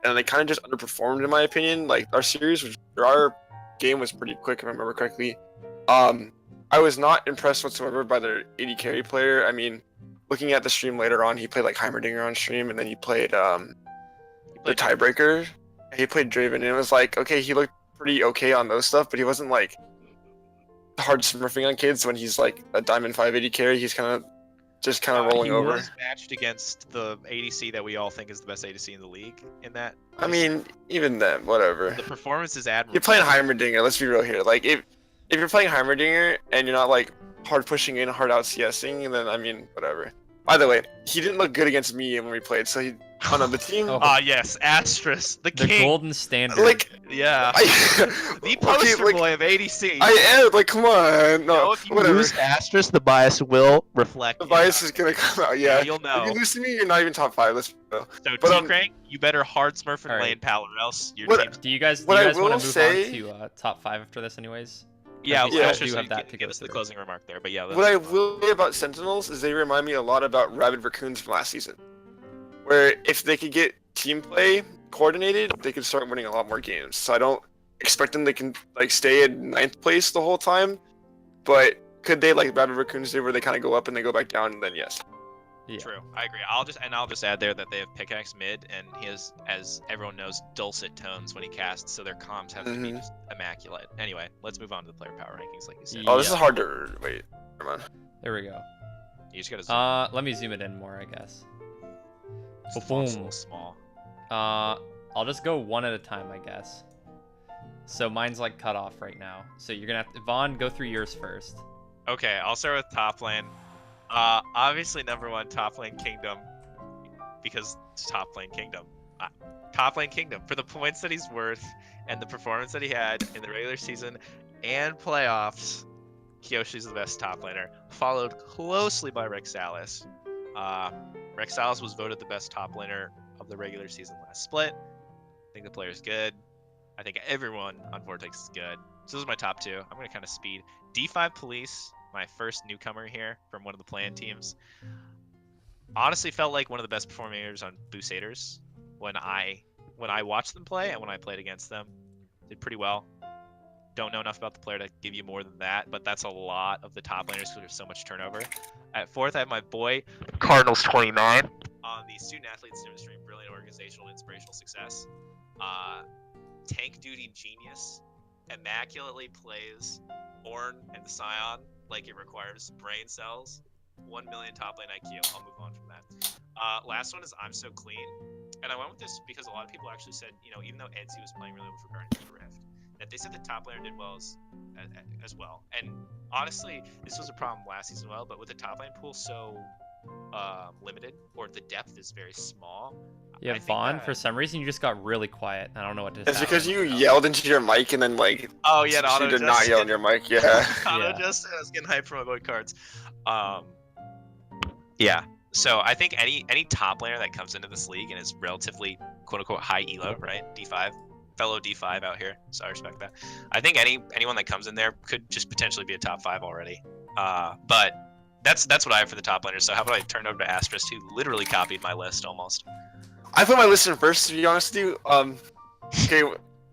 and they kind of just underperformed in my opinion. Like our game was pretty quick, if I remember correctly. I was not impressed whatsoever by their AD carry player. I mean, looking at the stream later on, he played like Heimerdinger on stream, and then he played the tiebreaker. He played Draven, and it was like, okay, he looked pretty okay on those stuff, but he wasn't like hard smurfing on kids when he's like a Diamond 5 AD carry. He's kind of rolling over. He was matched against the ADC that we all think is the best ADC in the league in that. I mean, even then, whatever. The performance is admirable. You're playing Heimerdinger, let's be real here. Like, if you're playing Heimerdinger and you're not like hard pushing in, hard out CSing, then I mean, whatever. By the way, he didn't look good against me when we played, so he on the team. Yes, Astrus, the king. The golden standard. Like, yeah. The poster boy of ADC. I am, like, come on. No, if you whatever. lose Astrus, the bias will reflect. The bias is gonna come out, yeah. You'll know. If you lose to me, you're not even top 5, let's go. So, But, T-Crank, you better hard smurf and Alright. lane pal, or else your What- team's... Do you guys What I want to will move say- on to top 5 after this anyways? Yeah, Yeah, Astrus, do so have you that can to give go us the through. closing remark there, but yeah. What I will say about Sentinels is they remind me a lot about Rabid Raccoons from last season. Where if they could get team play coordinated, they could start winning a lot more games. So I don't expect them to like stay in 9th place the whole time. But could they, like Rabid Raccoons did, where they kind of go up and they go back down, then yes. Yeah. True, I agree. I'll just add there that they have Pickaxe mid, and he has, as everyone knows, dulcet tones when he casts, so their comms have to be just immaculate. Anyway, let's move on to the player power rankings, like you said. Oh, this is hard to wait. Come on. There we go. You just gotta zoom. Let me zoom it in more, I guess. This font's a little small. I'll just go one at a time, I guess. So mine's like cut off right now. So you're gonna have to, Vaughn, go through yours first. Okay, I'll start with top lane. Obviously number 1, top lane Kingdom, because it's top lane Kingdom. Top lane Kingdom, for the points that he's worth and the performance that he had in the regular season and playoffs, Kyoshi's the best top laner, followed closely by Rexalis. Rexalis was voted the best top laner of the regular season last split. I think the player's good. I think everyone on Vortex is good. So those are my top 2. I'm going to kind of speed. D5 Police, my first newcomer here from one of the play-in teams. Honestly felt like one of the best performers on Boosters when I watched them play and when I played against them. Did pretty well. Don't know enough about the player to give you more than that, but that's a lot of the top laners because there's so much turnover. At 4th, I have my boy, Cardinals29. On the Student Athletes demonstrating brilliant organizational and inspirational success. Tank Duty Genius immaculately plays Ornn and the Scion like it requires brain cells. 1 million top lane IQ. I'll move on from that. Last one is I'm So Clean. And I went with this because a lot of people actually said, even though Edsy was playing really well for Guardians of the Rift, that they said the top laner did well as well. And honestly, this was a problem last season but with the top lane pool so limited, or the depth is very small, Yeah, I think Vaughn, that- for some reason you just got really quiet. I don't know what just It's because happened. you yelled into your mic and then like Oh yeah, the you auto did not yell in your mic. Yeah. auto Yeah. just I was getting hyped for my void cards. Yeah. So I think any top laner that comes into this league and is relatively quote unquote high elo, right? D5, fellow D5 out here. So I respect that. I think anyone that comes in there could just potentially be a top 5 already. But that's what I have for the top laners. So how about I turn over to Astrus, who literally copied my list almost. I put my list in first, to be honest with you. Okay,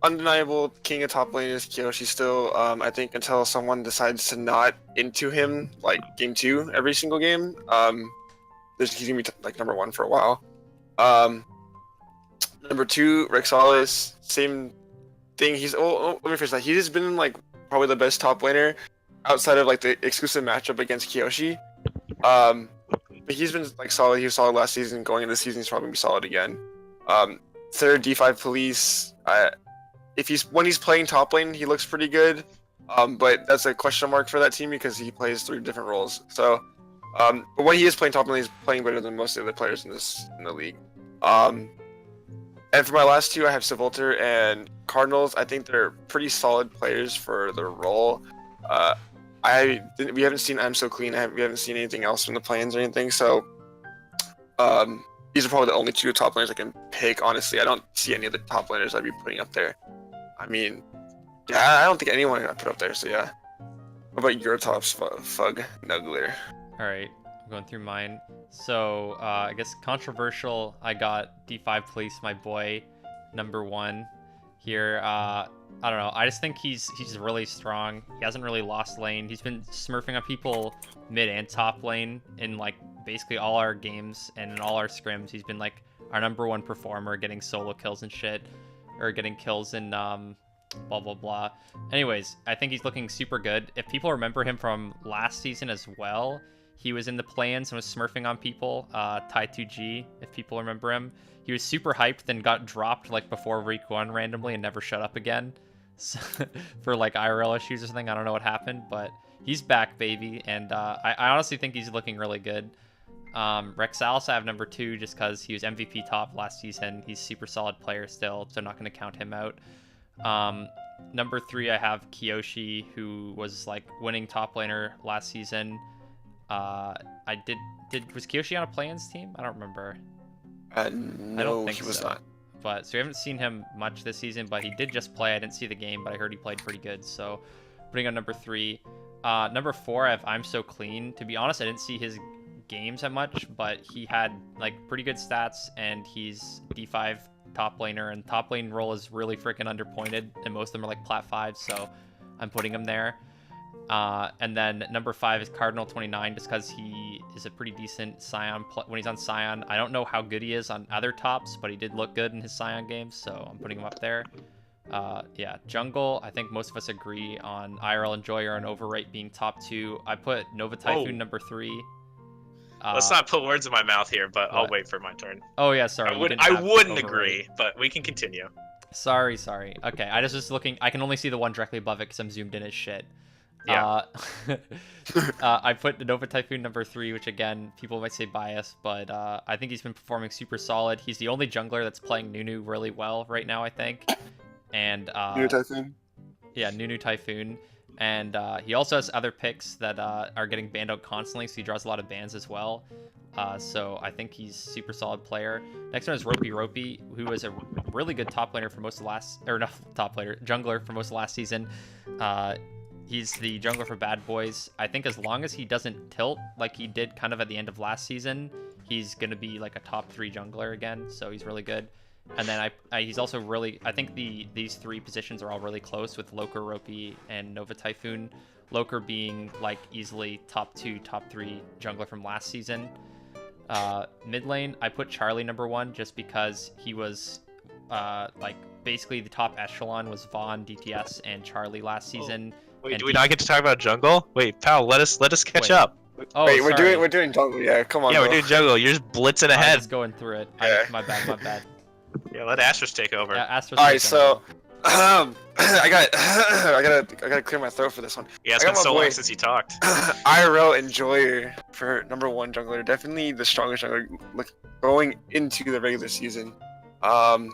undeniable king of top lane is Kyoshi still. I think until someone decides to not into him like game 2 every single game, he's gonna be like number 1 for a while. Number 2, Rexalis, same thing. Let me finish that. He's been like probably the best top laner outside of like the exclusive matchup against Kyoshi. But he's been like solid. He was solid last season. Going into the season, he's probably gonna be solid again. Third, D5 Police. When he's playing top lane, he looks pretty good. But that's a question mark for that team because he plays 3 different roles. So, but when he is playing top lane, he's playing better than most of the other players in the league. And for my last 2, I have Sivulter and Cardinals. I think they're pretty solid players for their role. We haven't seen I'm So Clean. We haven't seen anything else from the plans or anything. So, these are probably the only 2 top laners I can pick. Honestly, I don't see any of the top laners I'd be putting up there. I mean, yeah, I don't think anyone I put up there. So yeah. What about your tops, Fug Nuggler? All right, I'm going through mine. So I guess controversial. I got D5 Police, my boy, number 1 here. I don't know. I just think he's really strong. He hasn't really lost lane. He's been smurfing on people mid and top lane in like basically all our games and in all our scrims. He's been like our number 1 performer, getting solo kills and shit, or getting kills in blah blah blah. Anyways, I think he's looking super good. If people remember him from last season as well, he was in the play-ins and was smurfing on people. Tai2G, if people remember him. He was super hyped, then got dropped like before week 1 randomly and never shut up again. So, for like IRL issues or something. I don't know what happened, but he's back, baby. And I honestly think he's looking really good. Rexalis I have number 2 just because he was MVP top last season. He's super solid player still, so not going to count him out. Number 3 I have Kyoshi, who was like winning top laner last season. Was Kyoshi on a play-ins team? I don't remember. No, I don't think he was so. not. But so we haven't seen him much this season, but he did just play. I didn't see the game, but I heard he played pretty good. So putting on number 3. Number 4 I have I'm So Clean. To be honest, I didn't see his games that much, but he had like pretty good stats, and he's D5 top laner, and top lane role is really freaking underpointed, and most of them are like plat 5, so I'm putting him there. And then number 5 is Cardinal 29, just because he is a pretty decent Scion when he's on Scion. I don't know how good he is on other tops, but he did look good in his Scion games, so I'm putting him up there. Yeah, jungle, I think most of us agree on IRL Enjoyer and Overrate being top 2. I put Nova Typhoon number 3. Let's not put words in my mouth here, but I'll what? wait for my turn. Oh yeah, sorry. I you didn't I have wouldn't Overrate. agree, but we can continue. Sorry. Okay, I just was looking. I can only see the one directly above it because I'm zoomed in as shit. Yeah. I put the Nova Typhoon number 3, which again, people might say biased, but I think he's been performing super solid. He's the only jungler that's playing Nunu really well right now, I think. And New Typhoon? yeah, Nunu Typhoon. And he also has other picks that are getting banned out constantly, so he draws a lot of bans as well. So I think he's super solid player. Next one is Ropey, who was a really good top laner for most of jungler for most of last season. He's the jungler for Bad Boys. I think as long as he doesn't tilt like he did kind of at the end of last season, he's going to be like a top 3 jungler again, so he's really good. And then he's also really, I think these 3 positions are all really close with Loker, Ropey, and Nova Typhoon. Loker being like easily top 2, top 3 jungler from last season. Mid lane, I put Charlie number 1 just because he was like basically the top echelon was Vaughn, DPS, and Charlie last season. Wait, And do we not get to talk about jungle? Wait, pal, let us catch Wait. up. Oh, Wait, sorry. we're doing jungle. Yeah, come on. Yeah, we're bro. doing jungle. You're just blitzing I ahead. was going through it. Yeah. My bad. Yeah, let Astrus take over. Yeah, Astrus All right, is so I got I gotta clear my throat for this one. Yeah, it's I got been my so long boy- since you talked. IRL enjoyer for #1 jungler, definitely the strongest jungler going into the regular season. The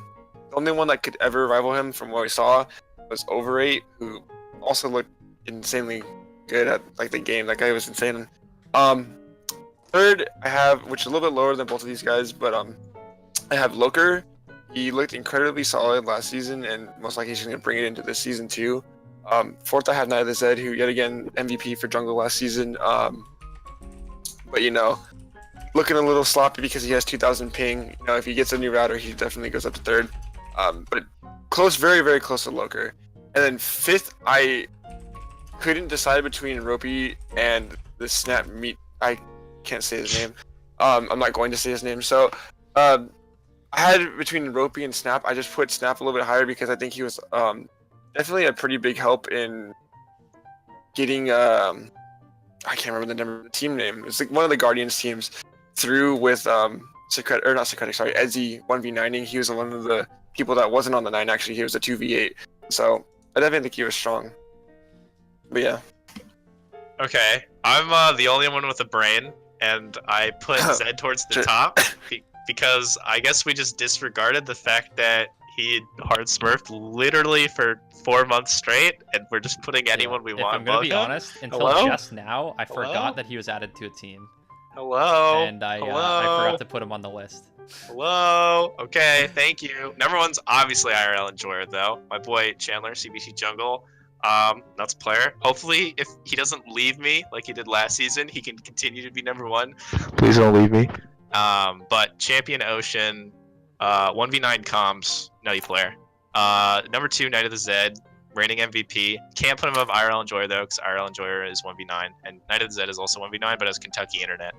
only one that could ever rival him from what we saw was Overrate, who also looked insanely good at like the game. That guy was insane. Third, I have, which is a little bit lower than both of these guys, but I have Loker. He looked incredibly solid last season, and most likely he's going to bring it into this season too. Fourth, I have Night of the Zed, who yet again MVP for jungle last season. But you know, looking a little sloppy because he has 2,000 ping. You know, if he gets a new router, he definitely goes up to third. But close, very, very close to Loker. And then fifth, I couldn't decide between Ropey and the Snap Meat. I can't say his name. I'm not going to say his name. So, I had between Ropey and Snap. I just put Snap a little bit higher because I think he was definitely a pretty big help in getting I can't remember the team name. It's like one of the Guardians teams through with Secret or not Secretic, sorry, Edzy 1v9ing. He was one of the people that wasn't on the 9 actually. He was a 2v8. So I definitely think he was strong. But yeah. Okay, I'm the only one with a brain, and I put Zed towards the top because I guess we just disregarded the fact that he hard smurfed literally for 4 months straight, and we're just putting anyone we If want I'm gonna above be him. honest, until Hello? just now, I Hello? forgot that he was added to a team, Hello. and I Hello. forgot to put him on the list. Hello. Okay, thank you. #1's obviously IRL enjoyer though. My boy Chandler, CBC Jungle. Nuts player. Hopefully, if he doesn't leave me like he did last season, he can continue to be #1. Please don't leave me. But Champion Ocean, 1v9 comms, nutty player. #2, Night of the Zed, reigning MVP. Can't put him above IRL Enjoyer though, because IRL Enjoyer is 1v9, and Night of the Zed is also 1v9, but has Kentucky internet.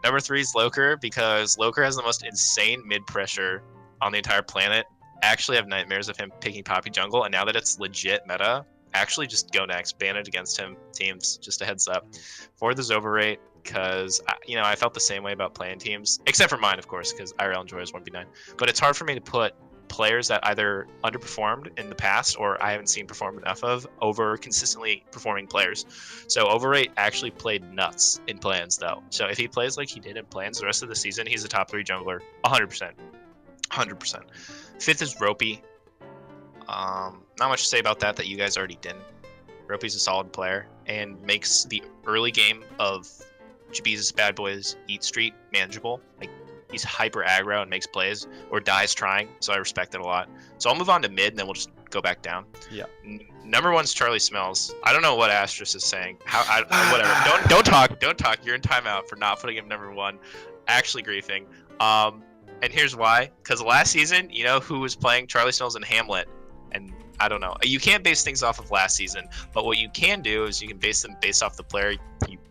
#3 is Loker, because Loker has the most insane mid pressure on the entire planet. Actually, have nightmares of him picking Poppy jungle, and now that it's legit meta, actually just go next, ban it against him, teams. Just a heads up. 4th is Overrate, because I felt the same way about playing teams, except for mine, of course, because IRL Enjoyer is 1v9. But it's hard for me to put players that either underperformed in the past or I haven't seen perform enough of over consistently performing players. So Overrate actually played nuts in plans though. So if he plays like he did in plans the rest of the season, he's a top 3 jungler, 100%. 100%. 5th is Ropey. Not much to say about that you guys already didn't. Ropey's a solid player and makes the early game of Jabee's Bad Boys Eat Street manageable. Like, he's hyper aggro and makes plays or dies trying, so I respect it a lot. So I'll move on to mid and then we'll just go back down. Yeah. #1's Charlie Smells. I don't know what Astrus is saying. Whatever. Don't talk. You're in timeout for not putting him #1. Actually griefing. And here's why. Because last season, you know who was playing Charlie Smells and Hamlet, and I don't know. You can't base things off of last season, but what you can do is you can base them based off the player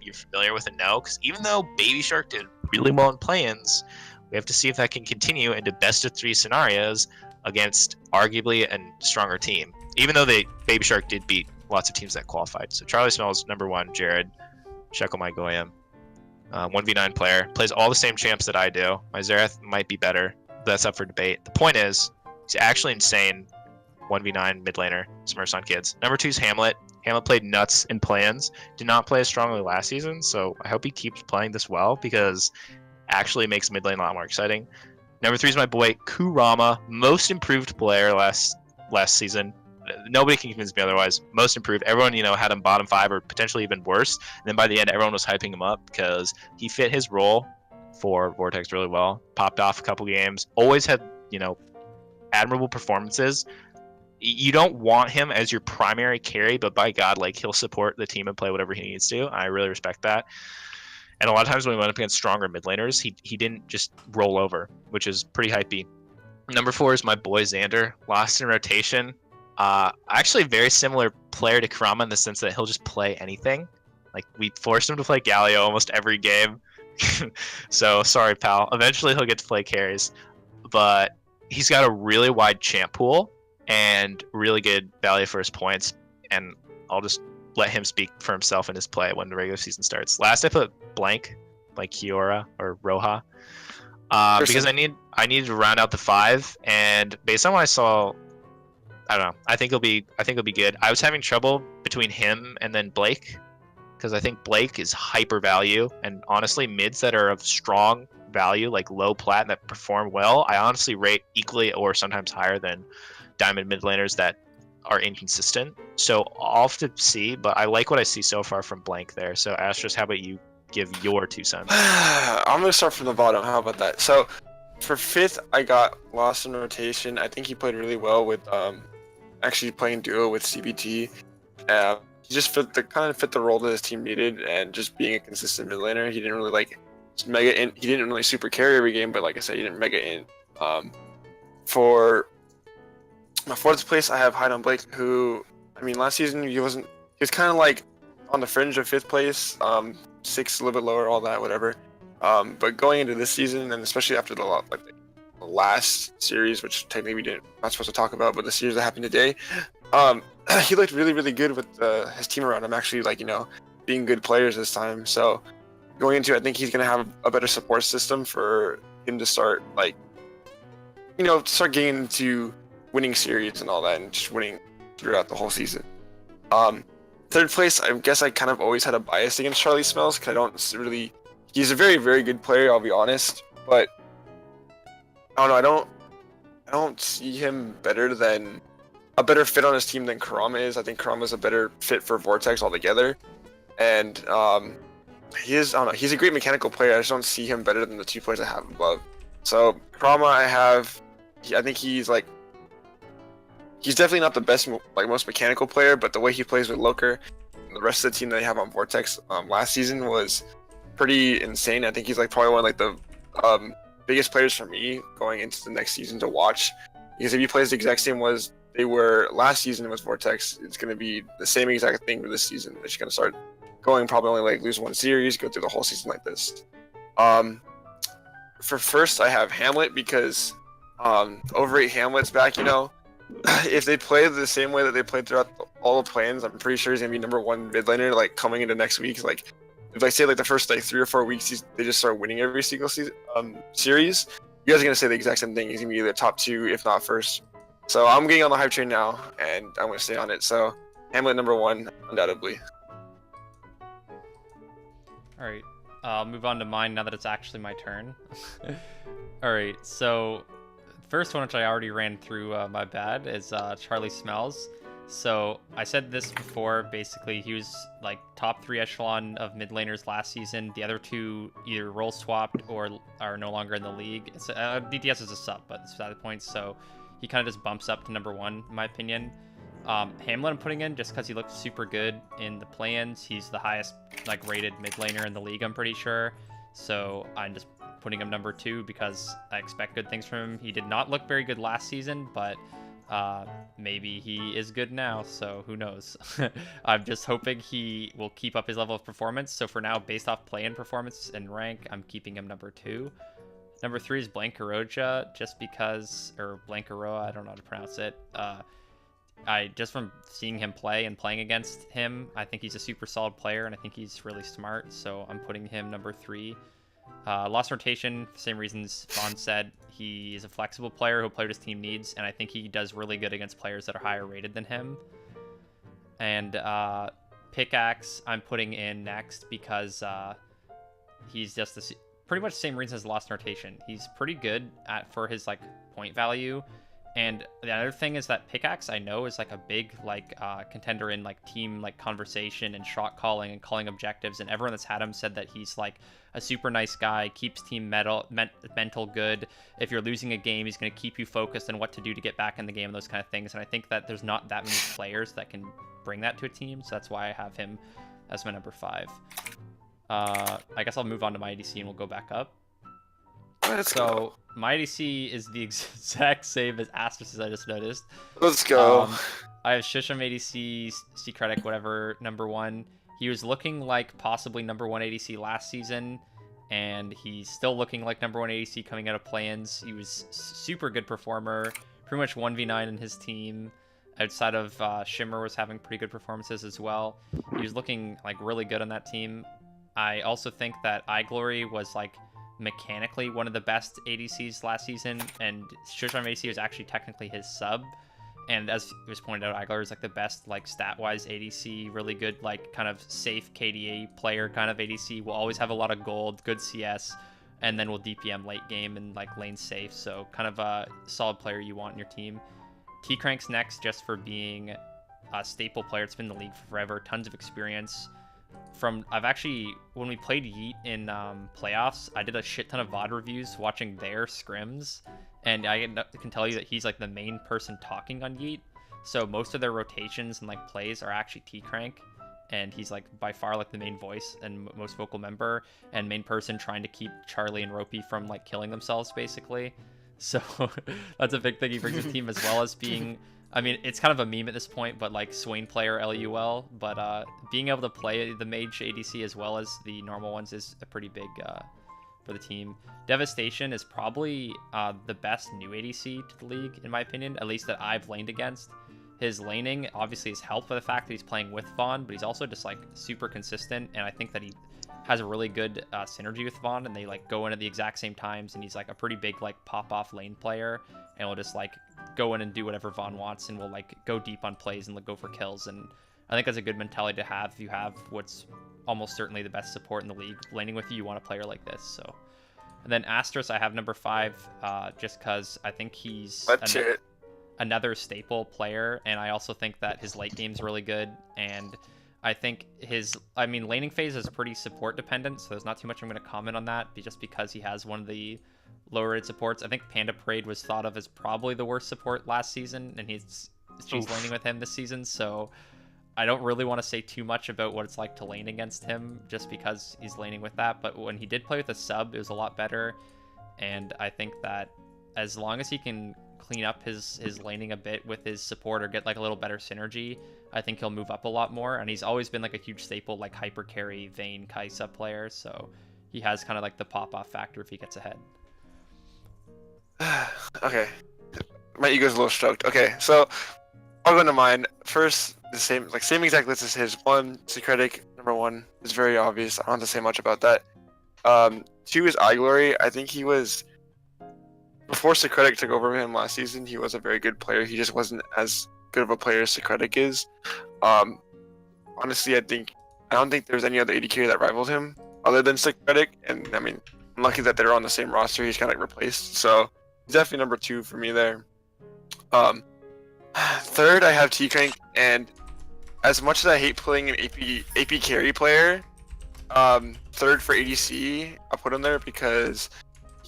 you're familiar with and know. Because even though Baby Shark did really well in play-ins, we have to see if that can continue into best-of-3 scenarios against arguably a stronger team. Even though Baby Shark did beat lots of teams that qualified. So Charlie Smells, #1, Jared, Shekel My Goyim. 1v9 player, plays all the same champs that I do. My Xerath might be better, but that's up for debate. The point is, he's actually insane 1v9 mid laner, Smurfs on kids. #2's Hamlet. Hamlet played nuts in plans, did not play as strongly last season, so I hope he keeps playing this well because actually it makes mid lane a lot more exciting. #3 is my boy Kurama, most improved player last season. Nobody can convince me otherwise. Most improved. Everyone, had him bottom 5 or potentially even worse. And then by the end, everyone was hyping him up because he fit his role for Vortex really well. Popped off a couple games. Always had, admirable performances. You don't want him as your primary carry, but by God, he'll support the team and play whatever he needs to. I really respect that. And a lot of times when we went up against stronger mid laners, he didn't just roll over, which is pretty hypey. #4 is my boy Xander, lost in rotation. Actually a very similar player to Kurama in the sense that he'll just play anything. We forced him to play Galio almost every game. So sorry, pal. Eventually he'll get to play carries. But he's got a really wide champ pool and really good value for his points. And I'll just let him speak for himself in his play when the regular season starts. Last I put blank, like Kiora or Roja. Because I needed to round out the 5, and based on what I saw I don't know. I think he'll be good. I was having trouble between him and then Blake, because I think Blake is hyper value, and honestly, mids that are of strong value, like low plat that perform well, I honestly rate equally or sometimes higher than diamond mid laners that are inconsistent. So I'll have to see, but I like what I see so far from Blank there. So Astrus, how about you give your 2 cents? I'm gonna start from the bottom. How about that? So for fifth, I got Lost in Rotation. I think he played really well with actually playing duo with CBT. He just kind of fit the role that his team needed, and just being a consistent mid laner. He didn't really like mega in. He didn't really super carry every game, but like I said, he didn't mega in. For my fourth place, I have Hyde on Blake, who, I mean, last season he was kind of like on the fringe of fifth place, sixth, a little bit lower, all that, whatever. But going into this season, and especially after the last series, which technically we not supposed to talk about, but the series that happened today, he looked really, really good with his team around him. Actually, being good players this time. So going into, I think he's gonna have a better support system for him to start start getting into winning series and all that, and just winning throughout the whole season. Third place, I guess I kind of always had a bias against Charlie Smells, because I don't really. He's a very, very good player, I'll be honest, but I don't know. I don't see him a better fit on his team than Kurama is. I think Kurama is a better fit for Vortex altogether, and he's a great mechanical player. I just don't see him better than the 2 players I have above. So Kurama, I think he's definitely not the best, most mechanical player, but the way he plays with Loker and the rest of the team that they have on Vortex last season was pretty insane. I think he's probably one of the biggest players for me going into the next season to watch, because if he plays the exact same as they were last season with Vortex, it's going to be the same exact thing for this season. They're just going to start going, probably only lose 1 series, go through the whole season like this. For first, I have Hamlet, because overrate Hamlet's back. If they play the same way that they played throughout all the plans, I'm pretty sure he's gonna be #1 mid laner coming into next week. If I say the first 3 or 4 weeks they just start winning every single series, you guys are gonna say the exact same thing. He's gonna be either top 2, if not first. So I'm getting on the hype train now, and I'm gonna stay on it. So Hamlet #1, undoubtedly. All right, I'll move on to mine now that it's actually my turn. All right, so first one, which I already ran through, my bad, is Charlie Smells. So I said this before, basically he was top 3 echelon of mid laners last season. The other 2 either role swapped or are no longer in the league. It's, DTS is a sub, but it's at the point, so he kind of just bumps up to #1 in my opinion. Hamlet I'm putting in just because he looked super good in the play-ins. He's the highest rated mid laner in the league, I'm pretty sure. So I'm just putting him #2 because I expect good things from him. He did not look very good last season, but maybe he is good now, so who knows. I'm just hoping he will keep up his level of performance. So for now, based off play-in performance and rank, I'm keeping him #2. #3 is Blancaroja, just because, or Blancaroa, I don't know how to pronounce it. Just from seeing him play and playing against him, I think he's a super solid player, and I think he's really smart, so I'm putting him #3. Lost Rotation, same reasons Vaughn said. He is a flexible player who'll play what his team needs, and I think he does really good against players that are higher rated than him. And Pickaxe, I'm putting in next because he's just pretty much the same reasons as Lost Rotation. He's pretty good for his point value. And the other thing is that Pickaxe, I know, is a big contender in team conversation and shot calling and calling objectives, and everyone that's had him said that he's a super nice guy, keeps team mental good. If you're losing a game, he's going to keep you focused on what to do to get back in the game and those kind of things. And I think that there's not that many players that can bring that to a team, so that's why I have him as my #5. I guess I'll move on to my ADC and we'll go back up. Let's go. My ADC is the exact same as Astrus, I just noticed. Let's go. I have Shisham ADC, Secretic, whatever, #1. He was looking like possibly #1 ADC last season, and he's still looking like #1 ADC coming out of play-ins. He was super good performer, pretty much 1v9 in his team. Outside of Shimmer was having pretty good performances as well. He was looking really good on that team. I also think that iGlory was mechanically one of the best ADCs last season, and Shisham ADC was actually technically his sub, and as it was pointed out, Igler is like the best like stat-wise ADC, really good like kind of safe KDA player kind of ADC. Will always have a lot of gold, good CS, and then will DPM late game and like lane safe. So kind of a solid player you want in your team. T-Crank's next just for being a staple player. It's been in the league for forever, tons of experience. I've actually, when we played Yeet in playoffs, I did a shit ton of VOD reviews watching their scrims, and I can tell you that he's like the main person talking on Yeet. So most of their rotations and like plays are actually T-Crank, and he's like by far like the main voice and most vocal member and main person trying to keep Charlie and Ropey from like killing themselves basically. So that's a big thing he brings to the team, as well as being, I mean, it's kind of a meme at this point, but like Swain player LUL, but being able to play the mage ADC as well as the normal ones is a pretty big for the team. Devastation is probably the best new ADC to the league, in my opinion, at least that I've laned against. His laning obviously is helped by the fact that he's playing with Vaughn, but he's also just like super consistent, and I think that he has a really good synergy with Vaughn, and they like go in at the exact same times, and he's like a pretty big like pop-off lane player, and will just like go in and do whatever Vaughn wants, and will like go deep on plays and like, go for kills. And I think that's a good mentality to have if you have what's almost certainly the best support in the league laning with you. You want a player like this. So, and then Astrus I have number 5 just because I think he's another staple player, and I also think that his late game's really good, and I think laning phase is pretty support dependent, so there's not too much I'm going to comment on that, just because he has one of the lower rated supports. I think Panda Parade was thought of as probably the worst support last season, and she's laning with him this season, so I don't really want to say too much about what it's like to lane against him, just because he's laning with that. But when he did play with a sub, it was a lot better, and I think that as long as he can clean up his laning a bit with his support or get like a little better synergy, I think he'll move up a lot more. And he's always been like a huge staple, like hyper carry Vayne Kaisa player, so he has kind of like the pop-off factor if he gets ahead. Okay, my ego's a little stroked. Okay, so I'll go into mine first. The same exact list as his. 1, Secretic, number 1 is very obvious. I don't have to say much about that. 2 is iGlory. I think he was, before Secretic took over him last season, he was a very good player. He just wasn't as good of a player as Secretic is. Honestly, I don't think there's any other AD carry that rivaled him other than Secretic, and I mean, I'm lucky that they're on the same roster. He's kind of like replaced, so he's definitely number 2 for me there. 3rd, I have T-Crank, and as much as I hate playing an AP carry player, 3rd for ADC, I'll put him there because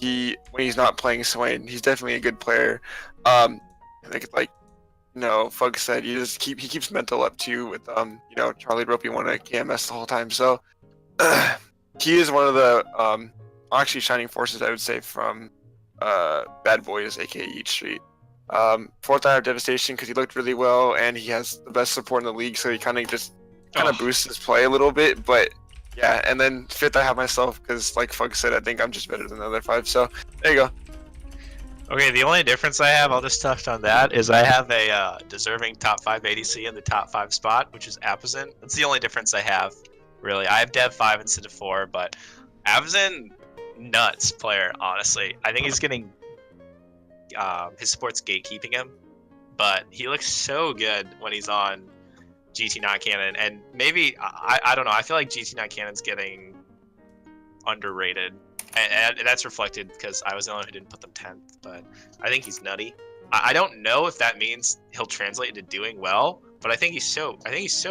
when he's not playing Swain, he's definitely a good player. I think Fug said, he keeps mental up too with Charlie Ropey won a KMS the whole time. So he is one of the actually shining forces, I would say, from Bad Boys, aka Eat Street. 4th, I have Devastation because he looked really well and he has the best support in the league, so he kind of boosts his play a little bit. But yeah, and then 5th, I have myself because, like Fug said, I think I'm just better than the other 5. So there you go. Okay, the only difference I have, I'll just touch on that, is I have a deserving top 5 ADC in the top 5 spot, which is Abzin. That's the only difference I have, really. I have Dev 5 instead of 4, but Abzin, nuts player, honestly. I think he's getting his support's gatekeeping him, but he looks so good when he's on GT non-canon, and maybe, I don't know, I feel like GT non-canon's getting underrated. And that's reflected because I was the only one who didn't put them 10th, but I think he's nutty. I don't know if that means he'll translate into doing well, but I think he's so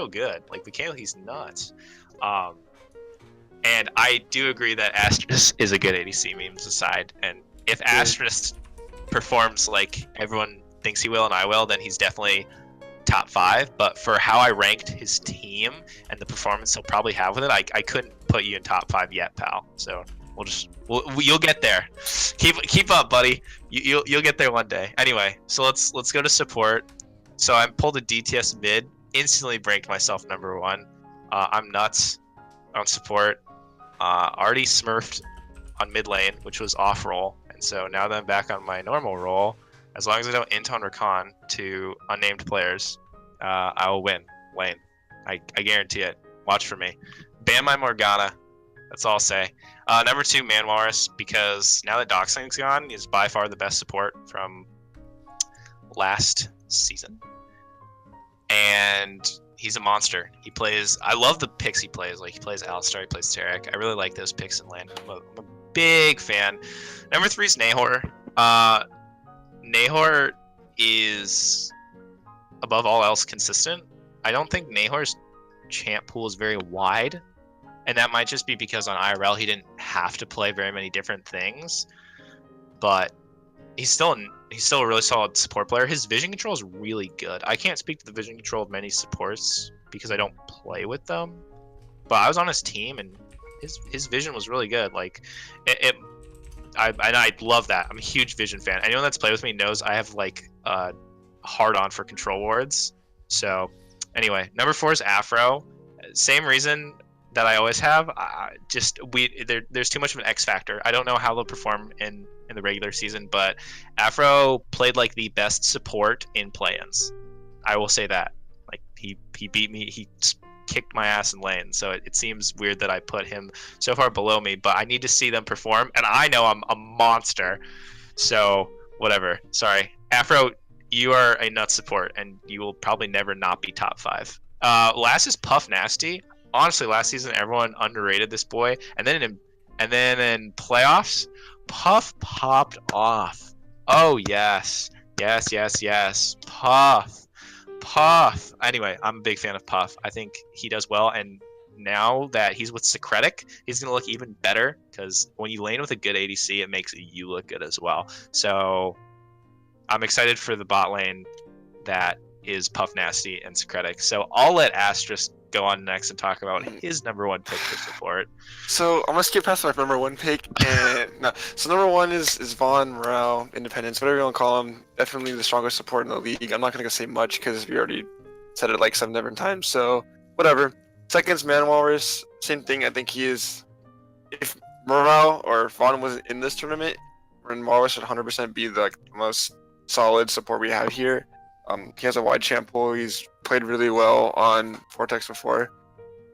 good. Like, mechanically, he's nuts. And I do agree that Astrus is a good ADC, memes aside. And if Astrus performs like everyone thinks he will and I will, then he's definitely top 5. But for how I ranked his team and the performance he'll probably have with it, I couldn't put you in top 5 yet, pal. So you'll get there. Keep up, buddy. You'll get there one day. Anyway, so let's go to support. So I pulled a DTS mid, instantly ranked myself number 1. I'm nuts on support. Already smurfed on mid lane, which was off roll, and so now that I'm back on my normal role, as long as I don't int on recon to unnamed players, I will win lane. I guarantee it. Watch for me. Ban my Morgana. That's all I'll say. Number 2, Man Walrus, because now that Doxling's gone, he's by far the best support from last season, and he's a monster. He plays. I love the picks he plays. Like he plays Alistar, he plays Tarek. I really like those picks in land. I'm a big fan. Number 3 is Nahor. Nahor is above all else consistent. I don't think Nahor's champ pool is very wide, and that might just be because on IRL he didn't have to play very many different things. But he's still a really solid support player. His vision control is really good. I can't speak to the vision control of many supports because I don't play with them. But I was on his team and his vision was really good. Like I love that. I'm a huge vision fan. Anyone that's played with me knows I have like a hard on for control wards. So anyway, number 4 is Afro. Same reason that I always have. There's too much of an X factor. I don't know how they'll perform in the regular season, but Afro played like the best support in play-ins. I will say that. Like he beat me. He kicked my ass in lane. So it seems weird that I put him so far below me, but I need to see them perform, and I know I'm a monster. So whatever. Sorry, Afro. You are a nut support, and you will probably never not be top 5. Last is Puff Nasty. Honestly, last season everyone underrated this boy, and then in playoffs, Puff popped off. Oh yes, Puff. Anyway, I'm a big fan of Puff. I think he does well, and now that he's with Secretic, he's gonna look even better because when you lane with a good ADC, it makes you look good as well. So I'm excited for the bot lane that is Puff Nasty and Secretic. So I'll let Astrus go on next and talk about his number 1 pick for support. So I'm gonna skip past my number 1 pick, and no. So number 1 is Vaughn, Morale, Independence, whatever you want to call him. Definitely the strongest support in the league. I'm not gonna say much because we already said it like 7 different times. So whatever. Second's Man Walrus. Same thing. I think he is. If Morale or Vaughn wasn't in this tournament, Man Walrus should 100% be the most solid support we have here. He has a wide champ pool. He's played really well on Vortex before,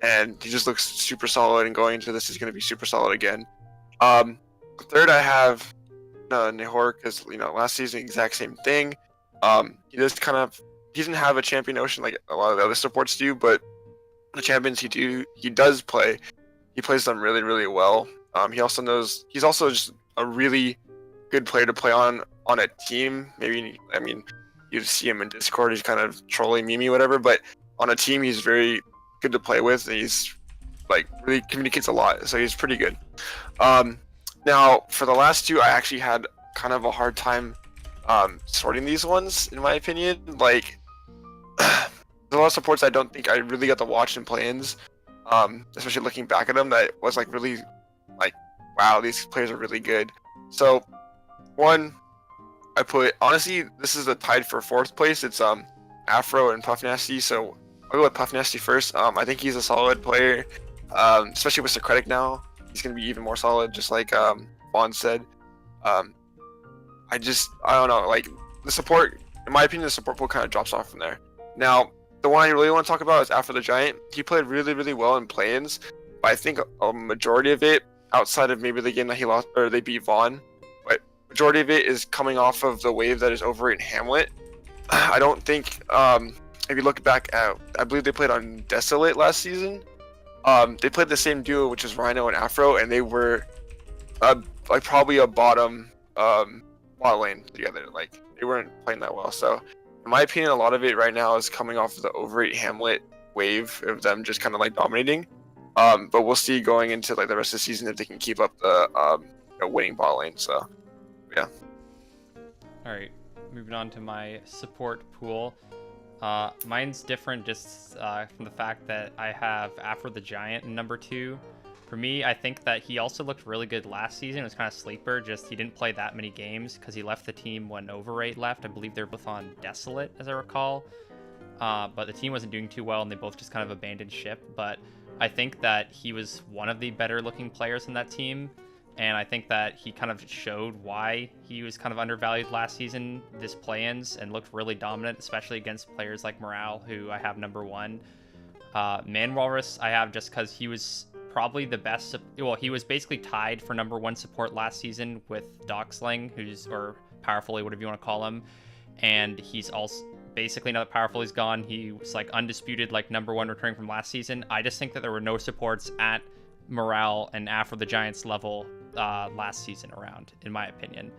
and he just looks super solid. And going into this, he's going to be super solid again. Third, I have Nahor, because last season exact same thing. He doesn't have a champion ocean like a lot of the other supports do, but the champions he does play. He plays them really, really well. He's also just a really good player to play on a team. Maybe, you see him in Discord, he's kind of trolling Mimi, whatever, but on a team, he's very good to play with, and he's like really communicates a lot, so he's pretty good. Now, for the last 2, I actually had kind of a hard time sorting these ones, in my opinion. Like, there's a lot of supports I don't think I really got to watch in play-ins, especially looking back at them, that was like really like, wow, these players are really good. So, 1, I put, honestly, this is a tied for 4th place. It's Afro and Puff Nasty. So I'll go with Puff Nasty first. I think he's a solid player, especially with Secretic now. He's gonna be even more solid, just like Vaughn said. I don't know, like the support. In my opinion, the support pool kind of drops off from there. Now, the one I really want to talk about is Afro the Giant. He played really, really well in play-ins, but I think a majority of it, outside of maybe the game that he lost or they beat Vaughn, majority of it is coming off of the wave that is over in Hamlet. I don't think, if you look back at, I believe they played on Desolate last season. They played the same duo, which is Rhino and Afro, and they were like probably a bottom bot lane together. Like they weren't playing that well. So in my opinion, a lot of it right now is coming off of the Overeat Hamlet wave of them just kind of like dominating. But we'll see going into like the rest of the season if they can keep up the winning bot lane. So yeah. All right, moving on to my support pool. Mine's different just from the fact that I have Afro the Giant in number 2. For me, I think that he also looked really good last season. It was kind of sleeper, just he didn't play that many games because he left the team when Overrate left. I believe they're both on Desolate, as I recall. But the team wasn't doing too well, and they both just kind of abandoned ship. But I think that he was one of the better looking players in that team. And I think that he kind of showed why he was kind of undervalued last season, this play-ins, and looked really dominant, especially against players like Morale, who I have number 1. Man Walrus I have just because he was probably the best. Well, he was basically tied for number 1 support last season with Doxling, or Powerfully, whatever you want to call him. and he's also basically now that Powerful is gone, he was like undisputed like #1 returning from last season. I just think that there were no supports at Morale and Afro the Giants level last season around, in my opinion.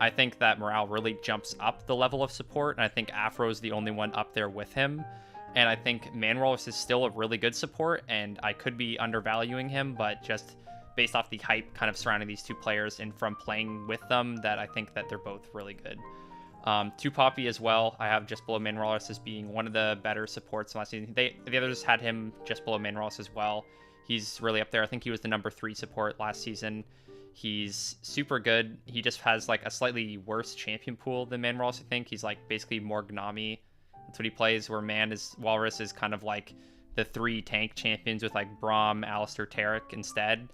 I think that Morale really jumps up the level of support, and I think Afro is the only one up there with him. And I think Manwallace is still a really good support, and I could be undervaluing him, but just based off the hype kind of surrounding these two players and from playing with them, that I think that they're both really good. Two Poppy as well, I have just below Manwallace as being one of the better supports last season. The others had him just below Manwallace as well. He's really up there. I think he was the #3 support last season. He's super good. He just has like a slightly worse champion pool than Manwallace, I think. He's like basically more Gnami. That's what he plays, where Walrus is kind of like the 3 tank champions with like Braum, Alistair, Tarek instead.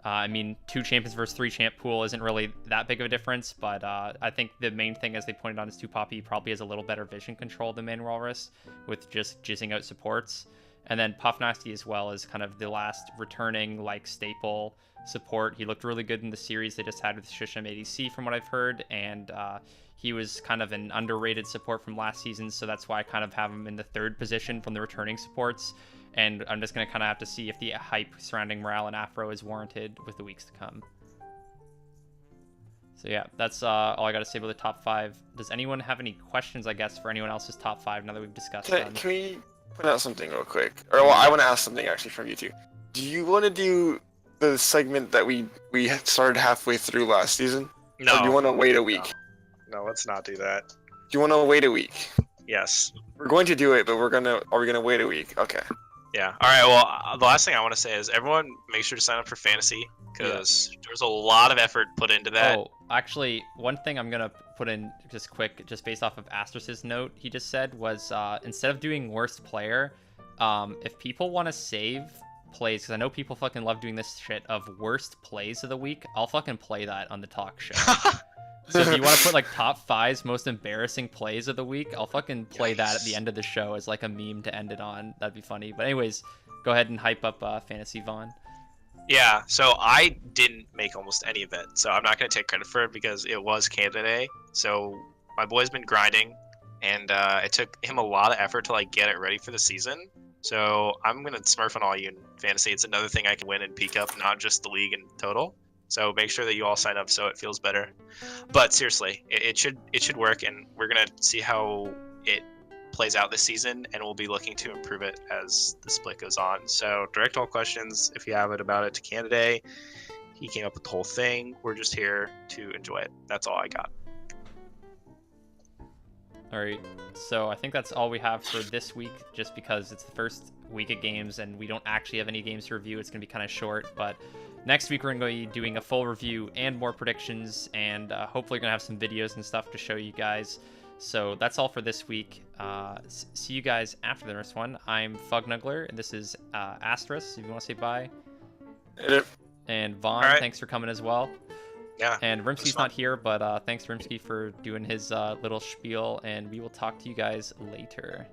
I mean, 2 champions versus 3 champ pool isn't really that big of a difference, but I think the main thing, as they pointed out, is 2 Poppy probably has a little better vision control than Man Walrus with just jizzing out supports. And then Puff Nasty as well is kind of the last returning like staple support. He looked really good in the series they just had with Shisham ADC from what I've heard, and he was kind of an underrated support from last season, so that's why I kind of have him in the 3rd position from the returning supports. And I'm just going to kind of have to see if the hype surrounding Morale and Afro is warranted with the weeks to come. So yeah, that's all I got to say about the top 5. Does anyone have any questions, I guess, for anyone else's top 5 now that we've discussed them? Can we point out something real quick? Or well, I want to ask something actually from you two. Do you want to do the segment that we started halfway through last season? No. Or do you want to wait a week? No, let's not do that. Do you want to wait a week? Yes. We're going to do it, but are we gonna wait a week? Okay. Yeah. All right. Well, the last thing I want to say is everyone make sure to sign up for fantasy because there's a lot of effort put into that. Oh, actually, one thing I'm gonna put in just quick, just based off of Astrus's note, he just said was instead of doing worst player, if people want to save plays, because I know people fucking love doing this shit of worst plays of the week, I'll fucking play that on the talk show. So if you want to put like top 5's most embarrassing plays of the week, I'll fucking play that at the end of the show as like a meme to end it on. That'd be funny. But anyways, go ahead and hype up Fantasy Vaughn. Yeah, so I didn't make almost any of it, so I'm not going to take credit for it because it was Canada Day. So my boy's been grinding, and it took him a lot of effort to like get it ready for the season. So I'm going to smurf on all you in fantasy. It's another thing I can win and peak up, not just the league in total. So make sure that you all sign up so it feels better. But seriously, it should work, and we're gonna see how it plays out this season, and we'll be looking to improve it as the split goes on. So direct all questions if you have it about it to Canada. He came up with the whole thing. We're just here to enjoy it. That's all I got. All right, so I think that's all we have for this week, just because it's the first week of games and we don't actually have any games to review. It's gonna be kind of short, but next week we're going to be doing a full review and more predictions, and hopefully we're going to have some videos and stuff to show you guys. So that's all for this week. See you guys after the next one. I'm Nuggler, and this is Astrus, if you want to say bye. And Vaughn, thanks for coming as well. Yeah. And Rimsky's not here, but thanks Rimsky for doing his little spiel, and we will talk to you guys later.